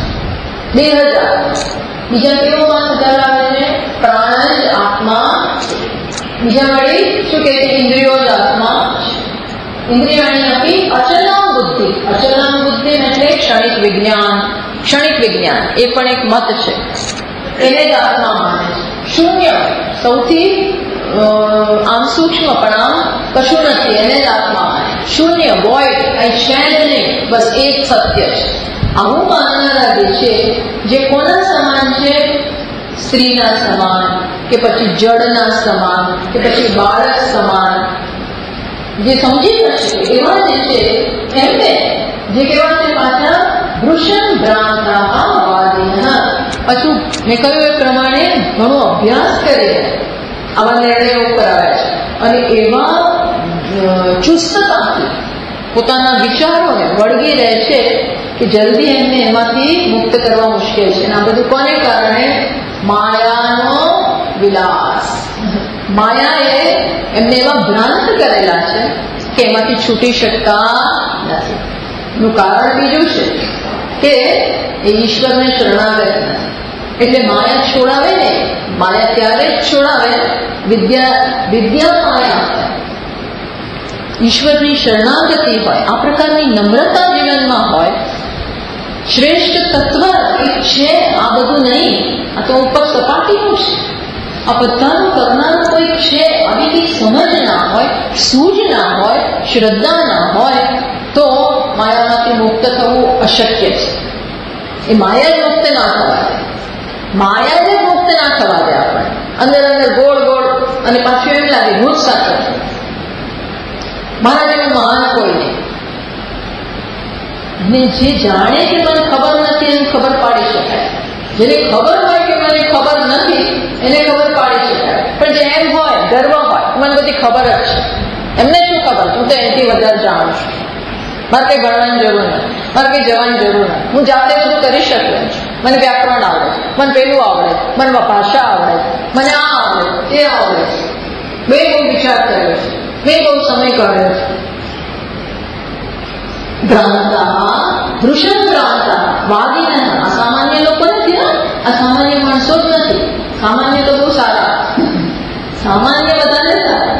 દેહ જ આત્મા. બીજા કેવો મત ધરાવે છે? પ્રાણ જ આત્મા. બીજા વળી શું કે છે? ઇન્દ્રિયો જ આત્મા. ઇન્દ્રિયાણી આપી અચલામ બુદ્ધિ. અચલામ બુદ્ધિ એટલે ક્ષણિક વિજ્ઞાન. ક્ષણિક વિજ્ઞાન એ પણ એક મત છે, એને જ આત્મા માને છે. શૂન્ય, સૌથી આમ સૂક્ષ્મ પણ આમ કશું નથી, એને જ આત્મા માને. શૂન્ય, વોઇડ, કઈ છે જ નહીં, બસ એ જ સત્ય છે. આવું માનનારા જે છે, જે કોના સમાન છે? સ્ત્રીના સમાન, કે પછી જળના સમાન, કે પછી બાળક સમાન. જે સમજી શકશે એવા જે છે એમને જે કેવા છે પાછા વૃષણ ભ્રાંતા વાદિનઃ. પાછું મેં કહ્યું એ પ્રમાણે ઘણો અભ્યાસ કરે, આવા નિર્ણયો ઉપર આવ્યા છે અને એવા ચુસ્તતાથી પોતાના વિચારોને વળગી રહે છે કે જલ્દી એમને એમાંથી મુક્ત કરવા મુશ્કેલ છે. અને આ બધું કોને કારણે? માયાનો વિલાસ. માયાએ એમને એવા ભ્રાંત કરેલા છે કે એમાંથી છૂટી શકતા નથી. નું કારણ બીજું છે કે એ ઈશ્વરને શરણાગત નથી. એટલે માયા છોડાવે ને, માયા ત્યારે જ છોડાવે વિદ્યા માયા ઈશ્વરની શરણાગતિ હોય, આ પ્રકારની નમ્રતા જીવનમાં હોય, શ્રેષ્ઠ તત્વ એક છે, આ બધું નહીં, આ તો ઉપર સપાટીનું છે, આ બધાનું કરનારું કોઈ છે, આવી કંઈક સમજ ના હોય, સૂઝ ના હોય, શ્રદ્ધા ના હોય તો માયામાંથી મુક્ત થવું અશક્ય છે. એ માયા જ મુક્ત ના થવા દે. માયા જ મુક્ત ના થવા દે. આપણે અંદર અંદર ગોળ ગોળ અને પાછું એમ લાગે ભૂત સાચો મારા જેવું મહાન કોઈ નહીં. ને જે જાણે કે મને ખબર નથી એને ખબર પાડી શકાય. જેને ખબર હોય કે મને ખબર નથી એને ખબર પાડી શકાય. પણ જે એમ હોય, ગર્વ હોય, મને બધી ખબર જ છે, એમને શું ખબર? હું તો એનાથી વધારે જાણું છું, મારે કંઈ ભણવાની જરૂર નથી, મારે કંઈ જવાની જરૂર નથી, હું જાતે બધું કરી શકું છું, મને વ્યાકરણ આવડે, મને પેલું આવડે, મને ભાષા આવડે, મને આ આવડે, તે આવડે. મેં બહુ વિચાર કર્યો છે, મેં બહુ સમય કાઢ્યો છે. ભ્રાંતા, વૃષણ ભ્રાંતા વાદિનઃ. આ સામાન્ય લોકો નથી, આ સામાન્ય માણસો જ નથી. સામાન્ય તો બહુ સારા, સામાન્ય બધાને સારા.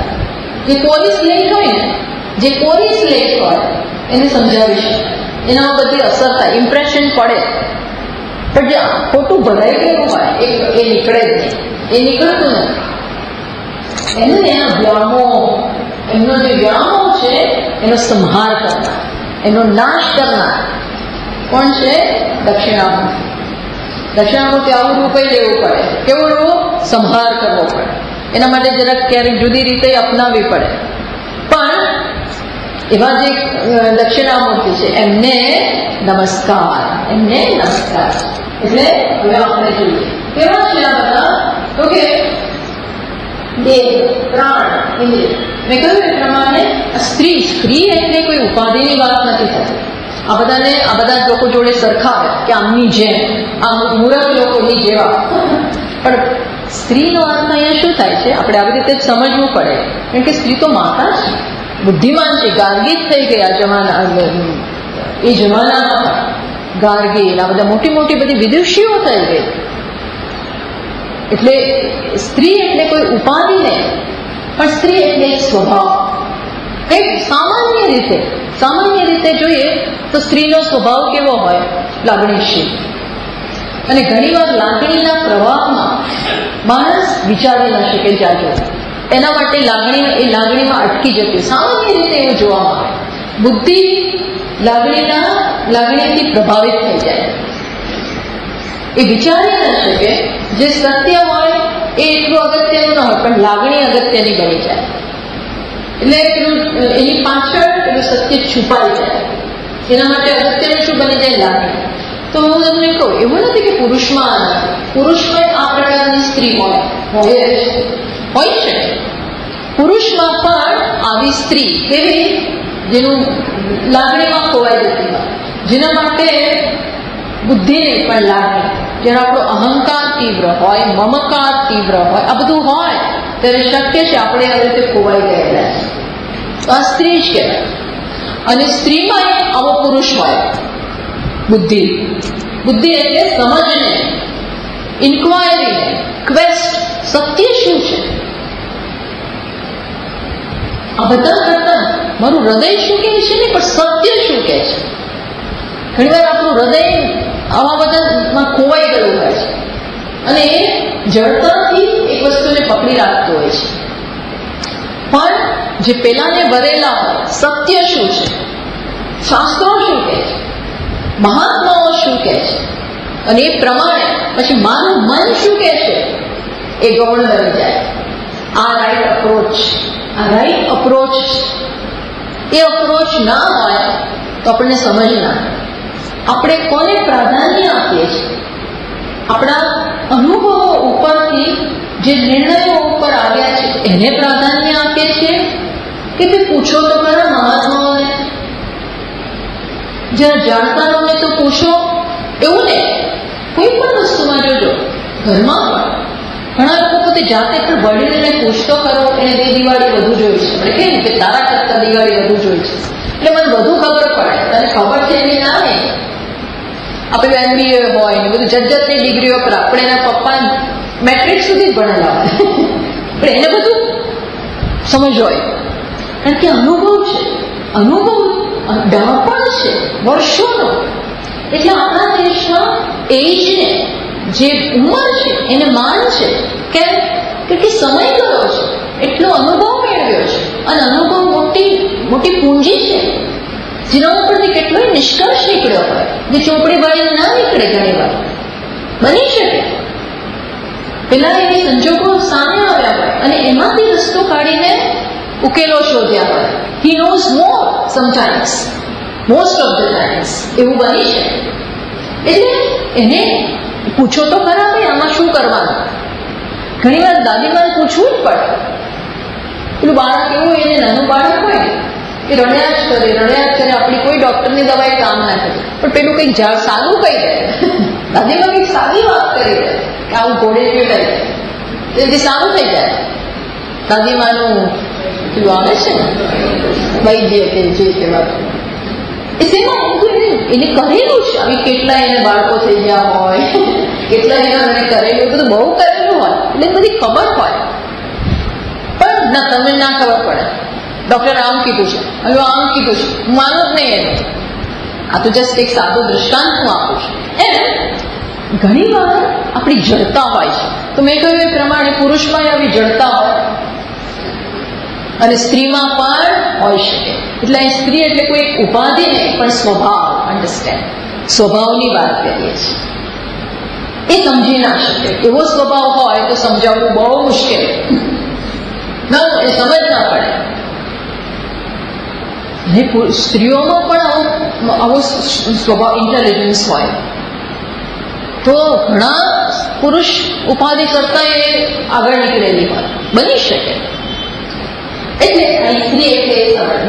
જે કોરી સ્લેટ હોય ને, જે કોરી સ્લેટ હોય એને સમજાવી શકે, એના બધી અસર થાય, ઇમ્પ્રેશન પડે. પણ જે ખોટું ભરાઈ ગયું હોય એ નીકળે જ નહીં, એ નીકળતું નથી. એને વ્યામોહ, એમનો જે વ્યામોહ છે એનો સંહાર કરનાર, એનો નાશ કરનાર કોણ છે? દક્ષિણામૂર્તિ. દક્ષિણામૂર્તિ આવું રૂપ લેવું પડે. કેવું રૂપ? સંહાર કરવો પડે. એના માટે જરાક ક્યારેક જુદી રીતે અપનાવવી પડે. પણ એવા જે દક્ષિણામૂર્તિ છે એમને નમસ્કાર, એમને નમસ્કાર. એટલે હવે આપણે જોઈએ કેવા છે આ બધા? તો કે દેહ, પ્રાણ, ઇન્દ્રિય. મેં કહ્યું એ પ્રમાણે સ્ત્રી એટલે કોઈ ઉપાધિની વાત નથી થતી. આ બધા લોકો જોડે સરખાવે કે આમની જેમ, આમ મૂરખ લોકોની જેવા. પણ સ્ત્રીનો અર્થ અહીંયા શું થાય છે? આપણે આવી રીતે જ સમજવું પડે. કારણ કે સ્ત્રી તો માતા છે, બુદ્ધિમાન છે, ગાર્ગી જ થઈ ગયા એ જમાનામાં. ગાર્ગી આ બધા મોટી મોટી બધી વિદુષીઓ થઈ ગઈ. એટલે સ્ત્રી એટલે કોઈ ઉપાધિ નહીં, પણ સ્ત્રી એટલે એક સ્વભાવ. કંઈક સામાન્ય રીતે જોઈએ તો સ્ત્રીનો સ્વભાવ કેવો હોય? લાગણીશીલ. અને ઘણીવાર લાગણીના પ્રવાહમાં માણસ વિચારી ન શકે જાજો. એના માટે લાગણીમાં અટકી જતી સામાન્ય રીતે એવું જોવામાં આવે. બુદ્ધિ લાગણીથી પ્રભાવિત થઈ જાય. એ વિચારી ન શકે. જે સત્ય હોય એ એટલું અગત્યનું ન હોય, પણ લાગણી અગત્યની બની જાય. એટલે એની પાછળ પેલું સત્ય છુપાઈ જાય. એના માટે અગત્યનું શું બની જાય? લાગણી. તો હું તમને કહું, એવું નથી કે પુરુષમાં આ પ્રકારની સ્ત્રી હોય છે. પુરુષમાં પણ આવી સ્ત્રી કેવી? જેનું લાગણીમાં ખોવાઈ જતી હોય, જેના માટે બુદ્ધિ નહીં પણ લાગણી, જેનો આપણો અહંકાર તીવ્ર હોય, મમકાર તીવ્ર હોય, આ બધું હોય ત્યારે શક્ય છે આપણે આવી રીતે ખોવાઈ ગયેલા છે. તો આ સ્ત્રી જ કહેવાય. અને સ્ત્રીમાં આવો પુરુષ હોય, બુદ્ધિ એટલે સમજને, ઇન્ક્વાયરી, ક્વેસ્ટ, સત્ય શું છે આ બધા કરતા મારું હૃદય શું કહે છે ને, પણ સત્ય શું કહે છે. ઘણીવાર આપણું હૃદય આવા બધામાં ખોવાઈ ગયું હોય છે અને એ જડતાથી એક વસ્તુને પકડી રાખતું હોય છે. પણ જે પેલાને વરેલા હોય, સત્ય શું છે, શાસ્ત્રો શું કહે છે, મહાત્માઓ શું કહે છે, અને એ પ્રમાણે પછી મારું મન શું કહે છે, એ ગૌણ બની જાય. આ રાઈટ અપ્રોચ. એ અપ્રોચ ના હોય તો આપણને સમજ ના. આપણે કોને પ્રાધાન્ય આપીએ છીએ? આપણા અનુભવો ઉપરથી જે નિર્ણયો ઉપર આવ્યા છે એને પ્રાધાન્ય આપીએ છીએ કે ભાઈ પૂછો તો ખરા મહાત્માઓને, જરા જાણકારોને તો પૂછો. એવું ને કોઈ પણ વસ્તુમાં જોજો, ઘરમાં ઘણા લોકો પોતે જાતે પણ વડીલને પૂછતો ખરો, એને 2 દિવાળી વધુ જોઈ છે. આપણે કહીએ કે તારા કરતા દિવાળી વધુ જોઈ છે એટલે મને વધુ ખબર પડે. તને ખબર છે એની ના ને. આપણે MBA હોય ને બધું જતની ડિગ્રીઓ પર આપણે એના પપ્પા મેટ્રિક સુધી જ ભણેલા હોય પણ એને બધું સમજ હોય, કારણ કે અનુભવ છે, ડહાપણ છે વર્ષોનો. એટલે આપણા દેશમાં એજને, જે ઉંમર છે એને માન છે. કેમ? કે સમય ગયો છે, એટલો અનુભવ મેળવ્યો છે. અને અનુભવ મોટી પૂંજી છે જેના ઉપરથી કેટલોય નિષ્કર્ષ નીકળ્યો હોય, જે ચોપડી બાળી ના નીકળે. ઘણી વાર બની શકે પેલા એવી સંજોગો સામે આવ્યા હોય અને એમાંથી રસ્તો કાઢીને ઉકેલો શોધ્યા હોય. He knows more sometimes, most of the times એવું બની શકે. એટલે એને પૂછો તો ખરા ભાઈ આમાં શું કરવાનું. ઘણી વાર દાદીમાને પૂછવું જ પડે. પેલું બાળક એવું, એને નાનું બાળક હોય એ રડ્યા જ કરે. આપણી કોઈ ડોક્ટરની દવાઈ કામ ના કરે, પણ પેલું કંઈક સારું કહી દે, દાદીમાં કંઈક સારી વાત કરી દે કે આવું ઘોડે પીવડાય એટલે સારું થઈ જાય. દાદીમાનું પેલું આવે છે ને વૈદ્ય કે જે કહેવાતું, એ શેમાં એને કરેલું છે. આવી કેટલા એને બાળકો થઈ ગયા હોય, કેટલા એને કરેલું, બધું બહુ કરેલું હોય એટલે બધી ખબર હોય. પણ ના, તમને ના ખબર પડે. ડોક્ટરે આમ કીધું છે, હવે આમ કીધું છે, હું માનું જ નહીં એનું. આ તો જસ્ટ એક સાદું દૃષ્ટાંત હું આપું છું. એમ ઘણી વાર આપણી જડતા હોય છે. તો મેં કહ્યું એ પ્રમાણે પુરુષમાં આવી જડતા હોય, અને સ્ત્રીમાં પણ હોઈ શકે. એટલે અહીં સ્ત્રી એટલે કોઈ ઉપાધિ નહીં, પણ સ્વભાવ. અન્ડરસ્ટેન્ડ, સ્વભાવની વાત કરીએ છીએ. એ સમજી ના શકે. એવો સ્વભાવ હોય તો સમજાવવું બહુ મુશ્કેલ, એ સમજ ના પડે. અને સ્ત્રીઓમાં પણ આવો સ્વભાવ, ઇન્ટેલિજન્સ હોય તો ઘણા પુરુષ ઉપાધિ કરતા એ આગળ નીકળેલી હોય, બની શકે. એટલે સ્ત્રી એટલે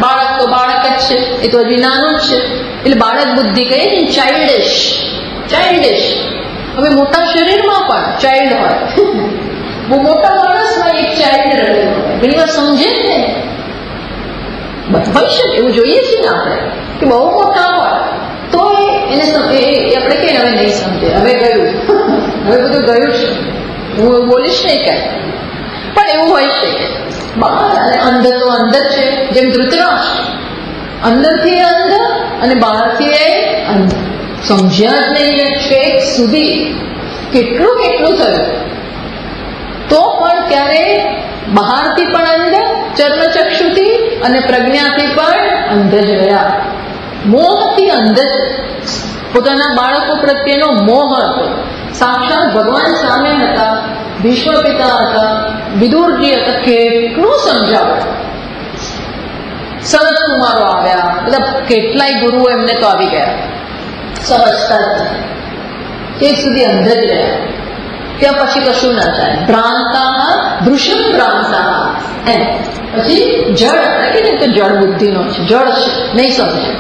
બાળક તો બાળક જ છે, એ તો હજી નાનું જ છે. એટલે બાળક બુદ્ધિ કહીએ ને, ચાઇલ્ડિશ. હવે મોટા શરીરમાં પણ ચાઇલ્ડ હોય, બહુ મોટા માણસમાં એક ચાઇલ્ડ રહેલો હોય. ઘણી વાર સમજે ને, હોઈ શકે એવું જોઈએ છીએ ને આપણે, કે બહુ મોટા હોય તો એને આપણે કહીએ હવે નહીં સમજે, હવે ગયું, હવે બધું ગયું છે, હું એવું બોલીશ નહીં કાંઈ. પણ એવું હોય શકે. અને અંદર તો અંદર છે, જેમ ધૃતરાષ્ટ્ર અંદરથી અંધ અને બહારથી અંધ. સમજ્યા જ નહીં છેક સુધી કેટલું થયું, તો પણ ત્યારે બહારથી પણ અંધ, ચર્મચક્ષુથી અને પ્રજ્ઞાથી પણ અંધ જ રહ્યા. મોહથી અંધ જ. પોતાના બાળકો પ્રત્યેનો મોહ હતો. સાક્ષાત ભગવાન સામે હતા, ભીષ્મ પિતા હતા, વિદુરજી હતા, કેટલું સમજાવે. સનત કુમારો આવ્યા, બધા કેટલાય ગુરુઓ એમને તો આવી ગયા, સમજતા જ તે સુધી અંધ જ રહ્યા. ત્યાં પછી કશું ના ચાલે. ભ્રાંતા દૃશ્યમ ભ્રાંતા, એમ પછી જળ એટલે તો જળ બુદ્ધિનો છે, જળ છે, નહીં સમજે,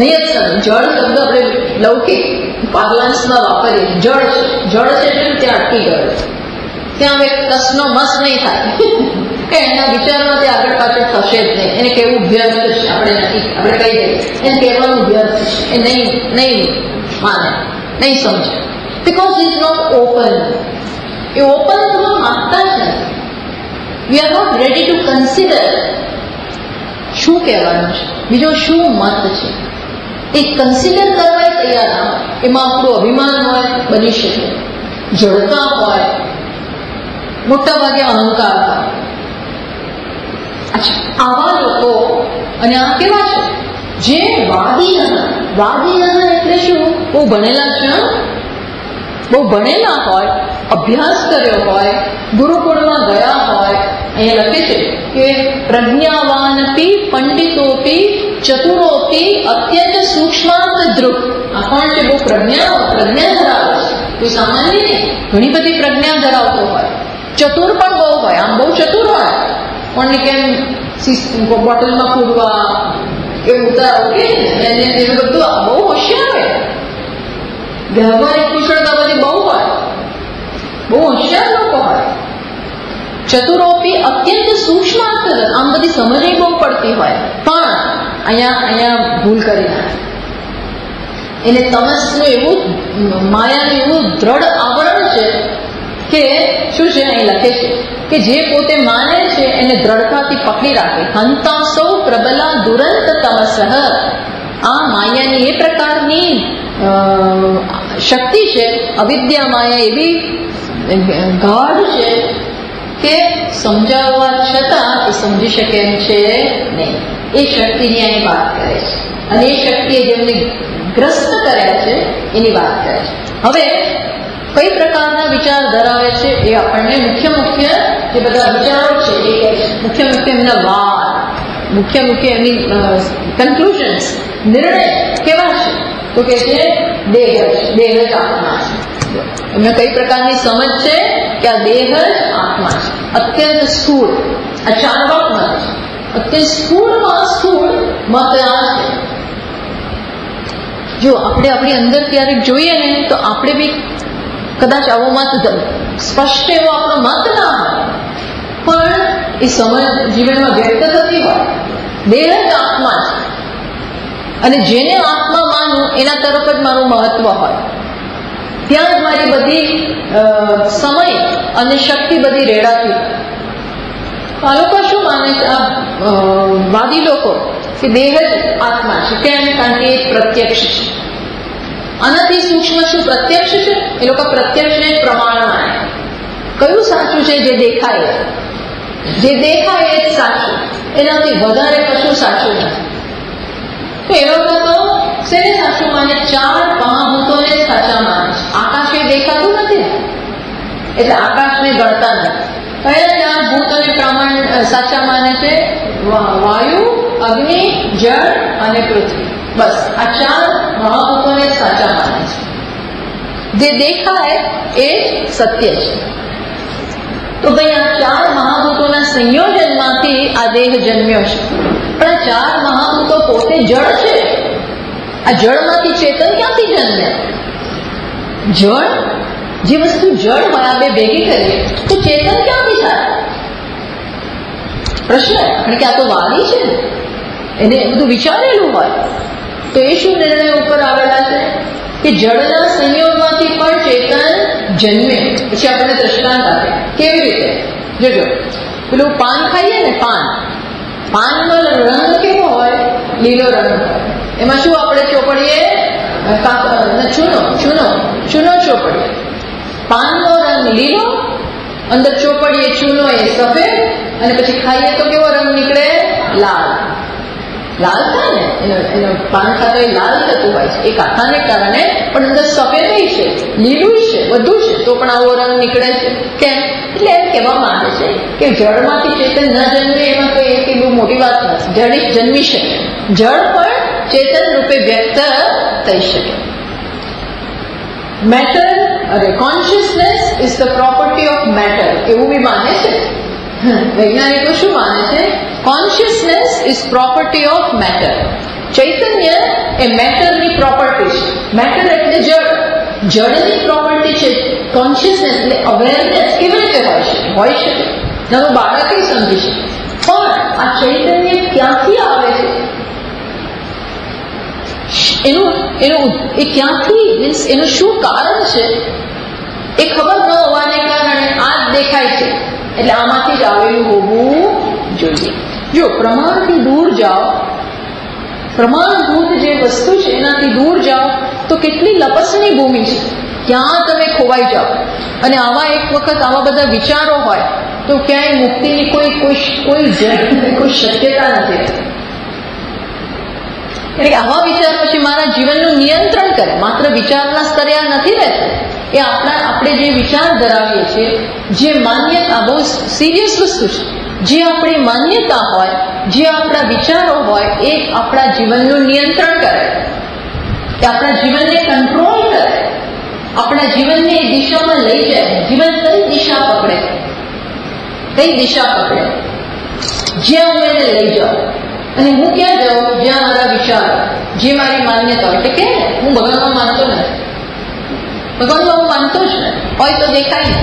નહીં જ સમજે. જળ શબ્દ આપણે લૌકિક પાર્લાન્સમાં વાપરીએ, જળ છે. જળ છે એટલે ત્યાં અટકી ગયો, ત્યાં હવે કસનો મસ નહીં થાય કે એના વિચારમાં તે આગળ પાછળ થશે જ નહીં. એને કહેવું વ્યર્થ છે, આપણે કહી દઈએ એને કહેવાનું વ્યર્થ છે, એ નહીં માને, નહીં સમજે. Because is not open. એ ઓપન થવા માંગતા જ નથી. We are not ready to consider શું કહેવાનું છે, બીજો શું મત છે, એ કન્સિડર કરવા તૈયાર ના હોય. એમાં આપણું અભિમાન હોય, બની શકે, જડતા હોય, મોટા ભાગે અહંકાર હોય. અચ્છા, આવા લોકો અને આ કેવા છે? જે વાદી એટલે શું? બહુ ભણેલા છે, બહુ ભણેલા હોય, અભ્યાસ કર્યો હોય, ગુરુકુળમાં ગયા હોય. અહીંયા લખે છે કે પ્રજ્ઞાવાનપી પંડિતોપી ચતુરોપી અત્યંત સૂક્ષ્માંત ધ્રુવ. આ કોણ છે? બહુ પ્રજ્ઞા ધરાવે છે, કોઈ સામાન્ય નહીં, ઘણી બધી પ્રજ્ઞા ધરાવતો હોય. ચતુર પણ બહુ હોય, આમ બહુ ચતુર હોય, પણ કેમ બોટલમાં પૂરવા કે ઉતારો કે એને બધું બહુ હોશિયાર હોય. વ્યવહારિક કુશળતા બધી બહુ હોય, બહુ હોશિયાર લોકો હોય. ચતુરોપી અત્યંત સૂક્ષ્મ, આમ બધી સમજ બહુ પડતી હોય, પણ અહીંયા ભૂલ કરી નાખે. એને તમસનું એવું, માયાનું એવું દ્રઢ આવરણ છે કે શું છે? અહીં લખે છે કે જે પોતે માને છે એને દ્રઢતાથી પકડી રાખે. હંતા સૌ પ્રબલા દુરંત તમસઃ. આ માયાની એ પ્રકારની શક્તિ છે, અવિદ્યા માયા એવી ગાઢ છે કે સમજાવવા છતાં એ સમજી શકે એમ છે નહીં. એ શક્તિની અહીં વાત કરે છે, અને એ શક્તિએ જેમને ગ્રસ્ત કર્યા છે એની વાત કરે છે. હવે કઈ પ્રકારના વિચાર ધરાવે છે એ આપણને મુખ્ય જે બધા વિચારો છે એ કહે છે. મુખ્ય એમના વાત, મુખ્ય એમની કન્ક્લુઝન્સ, નિર્ણય કેવા છે? તો કે છે દેહ જ આત્મા છે. એમને કઈ પ્રકારની સમજ છે કે આ દેહ જ આત્મા છે. અત્યંત સ્થૂળ, આ ચાર્વાક મત છે. અત્યંત સ્થૂળમાં સ્થૂળ મત આ છે. જો આપણે આપણી અંદર ક્યારેક જોઈએ ને તો આપણે બી કદાચ આવો મત સ્પષ્ટ એવો આપણો મત ના હોય, પણ એ સમજ જીવનમાં વ્યક્ત થતી હોય. દેહ જ આત્મા છે, અને જેને આત્મા માનું એના તરફ જ મારું મહત્વ હોય. ત્યાં જ મારી બધી સમય અને શક્તિ બધી રેડાતી હોય. આ લોકો શું માને છે? આ વાદી લોકો કે દેહ જ આત્મા છે. કેમ? કારણ કે એ પ્રત્યક્ષ છે. આનાથી સૂક્ષ્મ શું પ્રત્યક્ષ છે? એ લોકો પ્રત્યક્ષને પ્રમાણ માને. કયું સાચું છે? જે દેખાય. જે દેખાય એ જ સાચું, એનાથી વધારે કશું સાચું નથી. તો એ લોકો તો શેને સાચું માને? 4 મહાભૂતોને સાચા માને છે. આકાશ એ દેખાતું નથી એટલે આકાશને ગણતા નથી. કયા 4 ભૂતોને પ્રમાણ સાચા માને છે? વાયુ, અગ્નિ, જળ અને પૃથ્વી. બસ આ 4 મહાભૂતોને સાચા માને છે. જે દેખાય એ સત્ય છે. તો ભાઈ આ 4 મહાભૂતોના સંયોજનમાંથી આ દેહ જન્મ્યો છે. પણ આ 4 મહાભૂતો પોતે જળ છે. આ જળમાંથી ચેતન ક્યાંથી જન્મે? જળ, જે વસ્તુ જળ હોય આ બે ભેગી કરીએ તો ચેતન ક્યાંથી થાય? પ્રશ્ન. કારણ કે આ તો વાલી છે ને, એને બધું વિચારેલું હોય. તો એ શું નિર્ણય ઉપર આવેલા છે કે જળના સંયોગમાંથી પણ ચેતન જન્મે. પછી આપણને દ્રષ્ટાંત આપે. કેવી રીતે? જોજો, પેલું પાન ખાઈએ ને, પાનનો રંગ કેવો હોય? લીલો રંગ હોય. એમાં શું આપણે ચોપડીએ? ચૂનો ચોપડીએ. પાનનો રંગ લીલો, અંદર ચોપડીએ ચૂનો એ સફેદ, અને પછી ખાઈએ તો કેવો રંગ નીકળે? લાલ. લાલ થાય ને, એનો પાન ખાતો એ લાલ થતું હોય છે. એ કાંઠાને કારણે પણ અંદર સફેદ છે, લીલું છે, બધું છે, તો પણ આવો રંગ નીકળે છે. કેમ? એટલે એમ કહેવામાં આવે છે કે જળમાંથી ચેતન ન જન્મે એમાં કોઈ એક બહુ મોટી વાત નથી. જળ જન્મી શકે, જળ પણ ચેતન રૂપે વ્યક્ત થઈ શકે. મેટર, અરે consciousness is the property of matter, એવું બી માને છે. વૈજ્ઞાનિકો શું માને છે? Consciousness is property of matter. ચૈતન્ય એ મેટરની પ્રોપર્ટી છે. મેટર એટલે જળ, જળની પ્રોપર્ટી છે. કોન્શિયસનેસ એટલે અવેરનેસ કેવી રીતે હોય શકે? નાનું બાળક સમજી શકે. પણ આ ચૈતન્ય ક્યાંથી આવે છે? એ ક્યાંથી, મીન્સ એનું શું કારણ છે એ ખબર ન હોવાને કારણે આ જ દેખાય છે. એટલે આમાંથી જ આવેલું હોવું જોઈએ. જો પ્રમાણથી દૂર જાઓ, પ્રમાણભૂત જે વસ્તુ છે એનાથી દૂર જાઓ તો કેટલી લપસણી ભૂમિ છે, ક્યાં તમે ખોવાઈ જાઓ. અને આવા એક વખત આવા બધા વિચારો હોય તો ક્યાંય મુક્તિની કોઈ શક્યતા નથી. એટલે આવા વિચાર પછી મારા જીવનનું નિયંત્રણ કરે. માત્ર વિચારના સ્તરે આ નથી રહેતું. એ આપણે જે વિચાર ધરાવીએ છીએ, જે માન્યતા, બહુ સિરિયસ વસ્તુ છે. જે આપણી માન્યતા હોય, જે આપણા વિચારો હોય, એ આપણા જીવનનું નિયંત્રણ કરે, એ આપણા જીવનને કંટ્રોલ કરે, આપણા જીવનને એ દિશામાં લઈ જાય. જીવન કઈ દિશા પકડે? જ્યાં હું એને લઈ જાઉં. અને હું ક્યાં જાઉં? જ્યાં મારા વિચારો, જે મારી માન્યતા હોય. એટલે કે હું ભગવાનમાં માનતો નથી, ભગવાનમાં હું માનતો જ નથી. હોય તો દેખાય ને.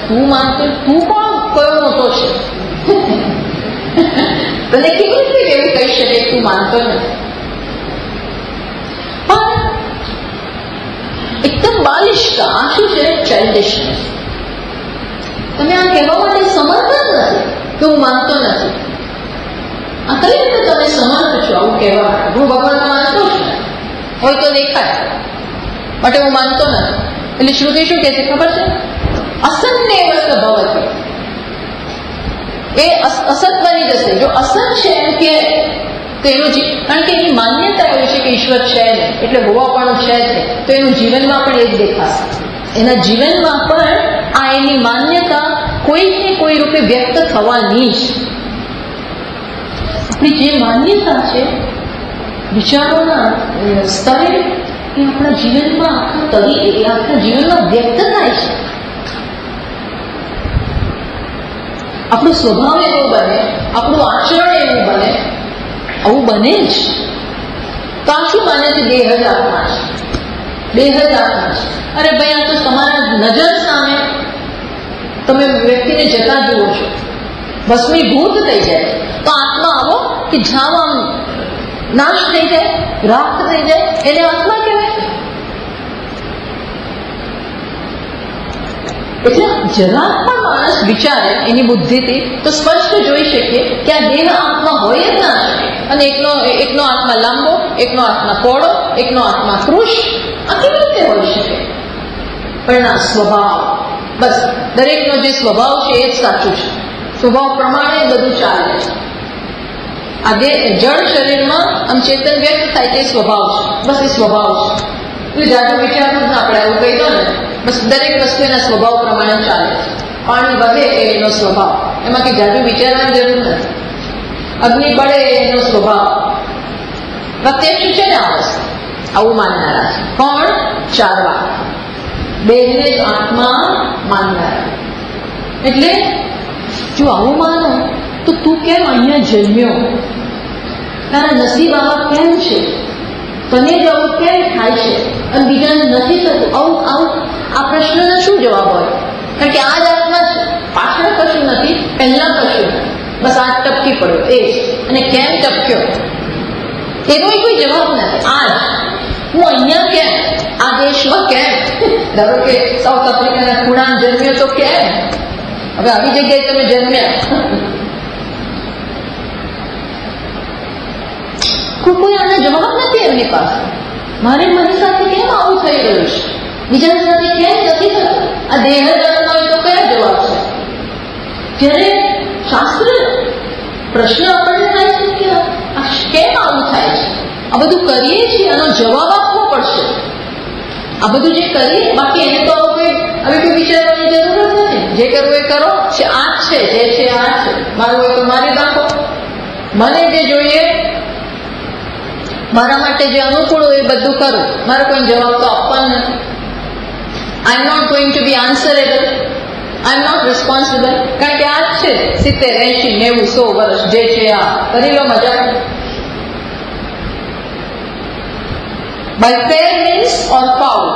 તું માનતો, તું કોણ? કયો મોટો છે? તને કેવી રીતે એવું કહી શકે તું માનતો નથી? પણ એકદમ બાલિશ કા. આ શું છે? ચાઇલ્ડિશનેસ. તમે આ કહેવા માટે સમર્થ નથી કે હું માનતો નથી. આ કઈ રીતે તમે સમર્થ છો આવું કહેવા માટે? હું ભગવાનમાં માનતો જ નથી. હોય તો દેખાય માટે હું માનતો નથી. એટલે શ્રુતિ શું કહે છે ખબર છે? અસન્નેવ ભવતિ. એ અસત બની જશે. જો અસત છે એમ કે એનું, કારણ કે એની માન્યતા એવી છે કે ઈશ્વર છે ને, એટલે હોવાપણું છે જ, તો એનું જીવનમાં પણ એ જ દેખાશે. એના જીવનમાં પણ આ એની માન્યતા કોઈને કોઈ રૂપે વ્યક્ત થવાની જ. આપણી જે માન્યતા છે વિચારોના સ્તરે, એ આપણા જીવનમાં આખા જીવનમાં વ્યક્ત થાય છે. આપણો સ્વભાવ એવો બને, આપણું આચરણ એવું બને, આવું બને જ. તો આ શું માને છે? દેહ જ આત્મા છે, દેહ જ આત્મા છે. અરે ભાઈ, આ તો તમારા નજર સામે તમે વ્યક્તિને જતા જુઓ છો, ભસ્મીભૂત થઈ જાય. તો આત્મા આવો કે જાવ આમ નાશ થઈ જાય, રાખ થઈ જાય, એને આત્મા કહેવાય. એટલે જરા પણ માણસ વિચારે એની બુદ્ધિથી તો સ્પષ્ટ જોઈ શકીએ કે આ દેહ આત્મા હોય જ ના શકે. અને એકનો આત્મા લાંબો, એકનો આત્મા પહોળો, એકનો આત્મા કૃશ. આ કેવી રીતે હોઈ શકે? પણ આ સ્વભાવ, બસ દરેકનો જે સ્વભાવ છે એ જ સાચું છે, સ્વભાવ પ્રમાણે બધું ચાલે છે. આ જળ શરીરમાં આમ ચેતન વ્યક્ત થાય તે સ્વભાવ છે, બસ એ સ્વભાવ છે. એટલે જાજુ વિચારવું જ ના આપણે, એવું કહી દો ને, બસ દરેક વસ્તુ એના સ્વભાવ પ્રમાણે ચાલે છે. પાણી વહે એ એનો સ્વભાવ, એમાં કંઈ જાજુ વિચારવાની જરૂર નથી. અગ્નિ બળે એનો સ્વભાવ. પ્રત્યક્ષ છે ને આ વસ્તુ, આવું માનનારા છે. કોણ? ચારવા, બેને જ આત્મા માનનારા. એટલે જો આવું માનો તો તું કેમ અહીંયા જન્મ્યો, તારા નસીબ આવા કેમ છે, તને જ આવું કેમ થાય છે અને બીજાને નથી થતું? આવું આ પ્રશ્નનો શું જવાબ હોય? કારણ કે આ જ આત્મા છે, પાછળ કશું નથી, પહેલા કશું નથી, બસ આ ટપકી પડ્યો એ જ. અને કેમ ટપક્યો એનો કોઈ જવાબ નથી. આજ હું અહીંયા કેમ, આ દેશમાં કેમ, ધારો કે સાઉથ આફ્રિકાના ખૂણા જન્મ્યો તો કેમ, હવે આવી જગ્યાએ તમે જન્મ્યા, કોઈ આનો જવાબ નથી એમની પાસે. મારી સાથે કેમ આવું થઈ રહ્યું છે, બીજા સાથે કેમ નથી થતું? આ દેહ જન્મ તો કયા જવાબ છે? જ્યારે શાસ્ત્ર પ્રશ્ન આપણને થાય છે કે કેમ આવું થાય છે, આ બધું કરીએ છીએ, આનો જવાબ આપવો પડશે. આ બધું જે કરીએ, બાકી એને તો હવે કોઈ વિચારવાની જરૂર જ નથી. જે કરવું એ કરો, છે આ જ છે, જે છે આ છે. મારું હોય તો મારી નાખો, મને જે જોઈએ, મારા માટે જે અનુકૂળ હોય એ બધું કરું. મારો કોઈ જવાબ તો આપવાનો નથી. I am not going to be answerable, I am not responsible. કારણ કે આ જ છે, 70, 80, 90, 100 વર્ષ જે છે આ કરી લો, મજા. By fair means or foul.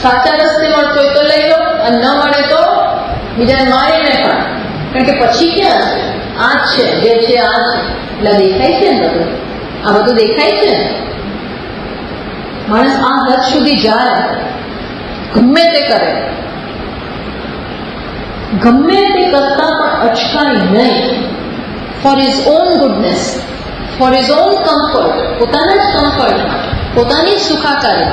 સાચા રસ્તે મળતો હોય તો લઈ લો, અને ન મળે તો બીજાને મારીને પણ. કારણ કે પછી ક્યાં છે? આ જ છે, જે છે આ છે. એટલે દેખાય છે ને બધું, આ બધું દેખાય છે. માણસ આ હદ સુધી જાય, ગમે તે કરે, ગમે તે કરતા પણ અચકાય નહીં. For his own goodness, for his own comfort, પોતાના જ કમ્ફર્ટ માટે, પોતાની જ સુખાકારી,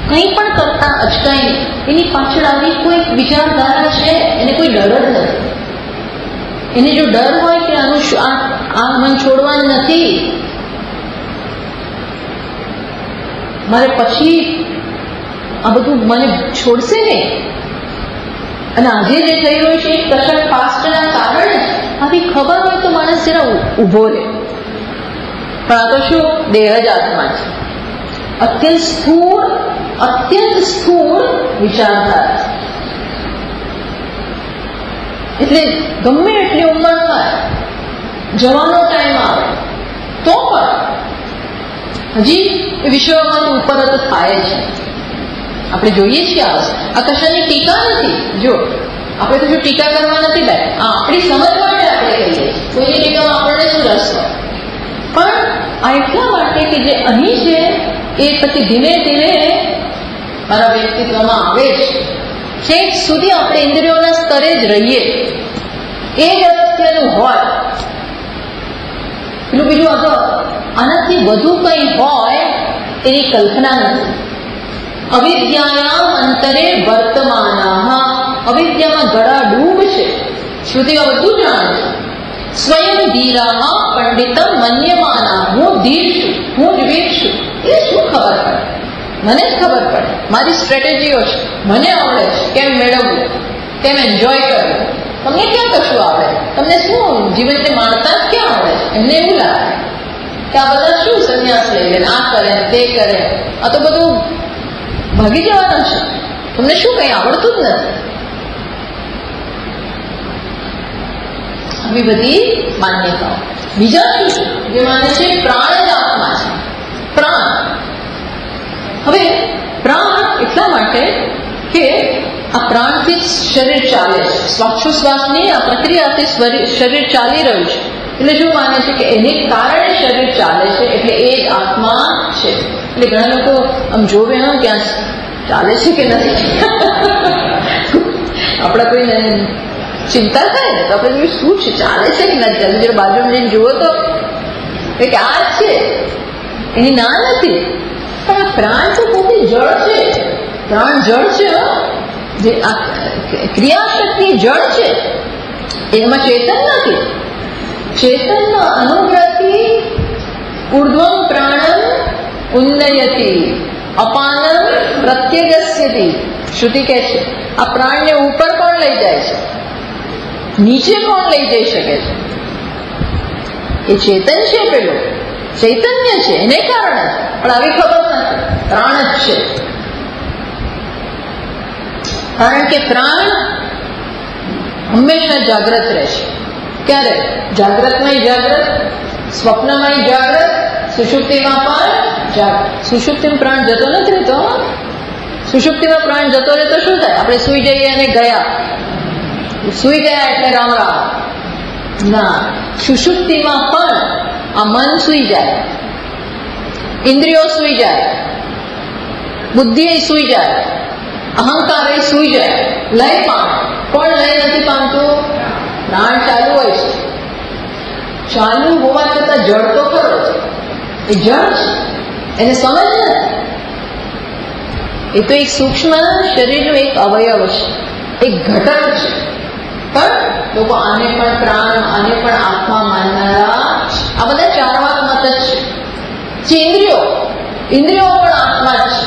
કંઈ પણ કરતા અચકાય નહીં. એની પાછળ આવી કોઈ વિચારધારા છે, એને કોઈ ડર જ નથી. એને જો ડર હોય કે આનું આ મન છોડવાનું નથી, મારે પછી આ બધું મને છોડશે નહીં, અને આજે જે થઈ રહ્યું છે એ કશાક પાસ્ટના કારણે આવી ખબર હોય તો માણસ જરા ઊભો રહે. પણ આ તો શું, દેહ જ આત્મા છે. અત્યંત સ્થૂળ વિચારધારા છે. એટલે ગમે એટલી ઉંમર થાય, જવાનો ટાઈમ આવે તો પણ હજી વિશ્વમાંથી ઉપર તો થાય છે. આપણે જોઈએ છીએ આ કશાની ટીકા નથી. જો આપણે તો જો ટીકા કરવા નથી બેઠા, આપણી સમજ માટે આપણે કહીએ છીએ. કોઈની ટીકામાં આપણને શું રસ હોય? પણ આ એટલા માટે કે જે અહીં છે એ પછી ધીમે ધીરે મારા વ્યક્તિત્વમાં આવે છે. છેક સુધી આપણે ઇન્દ્રિયોના સ્તરે જ રહીએ એ જ અગત્યનું હોય. પેલું બીજું અગર આનાથી વધુ કંઈ હોય એની કલ્પના નથી. અવિદ્યાયામ અંતરે વર્તમાના, અવિદ્યામાં ગળા ડૂબ છે, શ્રુતિઓ બધું જાણે છે. સ્વયં ધીરામાં પંડિતમ મન્યમાના, હું ધીર છું, હું જ વીર છું. એ શું ખબર પડે? મને જ ખબર પડે, મારી સ્ટ્રેટેજીઓ છે, મને આવડે છે કેમ મેળવવું, કેમ એન્જોય કરવું. તમને ક્યાં કશું આવડે? તમને શું જીવનને માણતા જ ક્યાં આવડે છે? એમને એવું લાગે કે આ બધા શું સંન્યાસ લઈ લે, આ કરે તે કરે, આ તો બધું ભાગી જવાનું છે. તમને શું કંઈ આવડતું જ નથી. આવી બધી માન્યતાઓ. બીજા શું જે માને છે પ્રાણ જ આત્મા છે. પ્રાણ, હવે પ્રાણ એટલા માટે કે આ પ્રાણથી જ શરીર ચાલે છે. શ્વાસોશ્વાસની આ પ્રક્રિયાથી શરીર ચાલી રહ્યું છે. એટલે શું માને છે કે એને કારણે શરીર ચાલે છે, એટલે એ જ આત્મા છે. એટલે ઘણા લોકો આમ જોવે ક્યાં ચાલે છે કે નથી. આપણા કોઈને ચિંતા થાય ને તો આપણે જોઈએ શું છે, ચાલે છે કે નથી ચાલે. જયારે બાજુમાં જઈને જુઓ તો કે આ જ છે, એની ના નથી. પણ આ પ્રાણ તો પોતે જળ છે. પ્રાણ જળ છે, જે આ ક્રિયાશક્તિ જળ છે, એમાં ચેતન નથી. ચેતનના અનુગ્રહથી ઉર્ધ્વમ પ્રાણમ ઉન્નયતી અપાનમ પ્રત્યગસ્યતી. શ્રુતિ કહે છે આ પ્રાણને ઉપર કોણ લઈ જાય છે, નીચે કોણ લઈ જઈ શકે છે? એ ચેતન છે, પેલું ચૈતન્ય છે, એને કારણે. પણ આવી ખબર નથી, પ્રાણ જ છે. કારણ કે પ્રાણ હંમેશા જાગ્રત રહેશે. ક્યારે? જાગ્રતમાં જાગ્રત, સ્વપ્નમાં જાગ્રત, સુષુપ્તિમાં પણ જાગ્રત. સુષુપ્તિમાં પ્રાણ જતો નથી રહેતો. સુષુપ્તિમાં પ્રાણ જતો રહે તો શું થાય? આપણે સુઈ જઈએ અને ગયા, સુઈ ગયા એટલે રામ રામ ના. સુષુપ્તિમાં પણ આ મન સુઈ જાય, ઇન્દ્રિયો સુઈ જાય, બુદ્ધિ સુઈ જાય, અહંકાર એ સુઈ જાય, લય પામે. કોણ લય નથી પામતું? પ્રાણ ચાલુ હોય છે. ચાલુ હોવા છતાં જળ તો ખરો છે. એ જળ છે, એને સમજ નથી. એ તો એક સૂક્ષ્મ શરીરનું એક અવયવ છે, એક ઘટક છે. પણ લોકો આને પણ પ્રાણ, આને પણ આત્મા માનનારા. આ બધા ચારવાક મત જ છે. ઇન્દ્રિયો પણ આત્મા જ છે.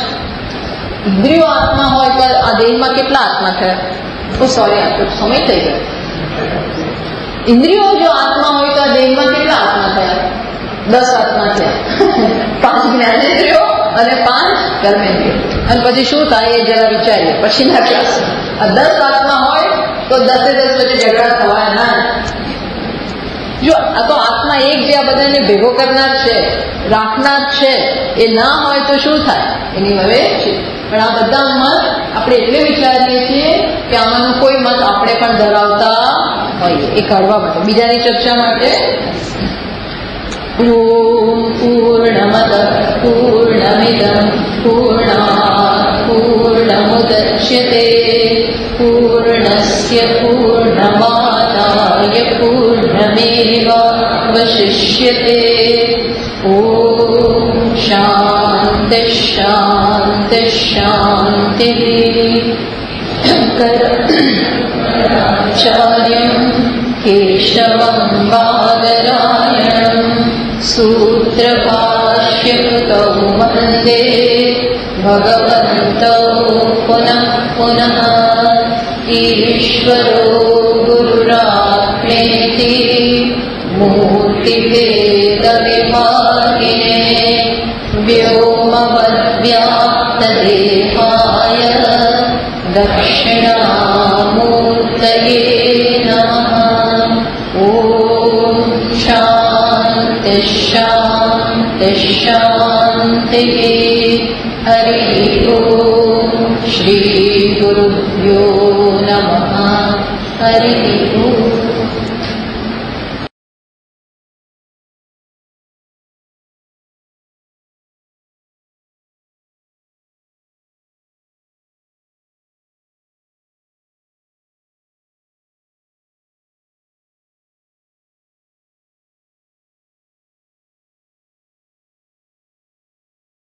ઇન્દ્રિયો આત્મા હોય તો આ દેહમાં કેટલા આત્મા થયા? સોરી, આપણો સમય થઈ ગયો. ઇન્દ્રિયો જો આત્મા હોય તો આ દેહમાં કેટલા આત્મા થયા? 10 આત્મા થયા. 5 જ્ઞાનેન્દ્રિયો અને 5 કર્મેન્દ્રિયો. અને પછી શું થાય એ જરા વિચારીએ પછીના ક્લાસ. આ 10 આત્મા હોય તો 10 વચ્ચે ઝઘડા થવાય ના. જો આ તો આત્મા એક જે આ બધાને ભેગો કરનાર છે, રાખનાર છે, એ ના હોય તો શું થાય? એની હવે છે. પણ આ બધા મત આપણે એટલે વિચારીએ છીએ કે આમાંનો કોઈ મત આપણે પણ ધરાવતા હોઈએ, એ કાઢવા માટે, બીજાની ચર્ચા માટે. ઓમ પૂર્ણમદ પૂર્ણમિદં પૂર્ણાત પૂર્ણમુદચ્યતે પૂર્ણસ્ય પૂર્ણમાદાય પૂર્ણમેવાવશિષ્યતે. ઓમ શાંતિ શાંતિ શાંતિ. શંકરાચાર્યં કેશવં બાદરાયણં સૂત્રભાષ્યકૃતૌ વંદે ભગવन्तौ પુનઃ પુનઃ. ઈશ્વરો ગુરુરાત્મેતિ મૂર્તિભેદવિભાગિને વ્યોમવદ્વ્યાપ્તદેહાય દક્ષિણામૂર્તયે નમઃ. ઓમ શાંતિ શાંતિ શાંતિ. હરિ ઓમ. શ્રી ગુરુભ્યો નમઃ. હરિ ઓમ.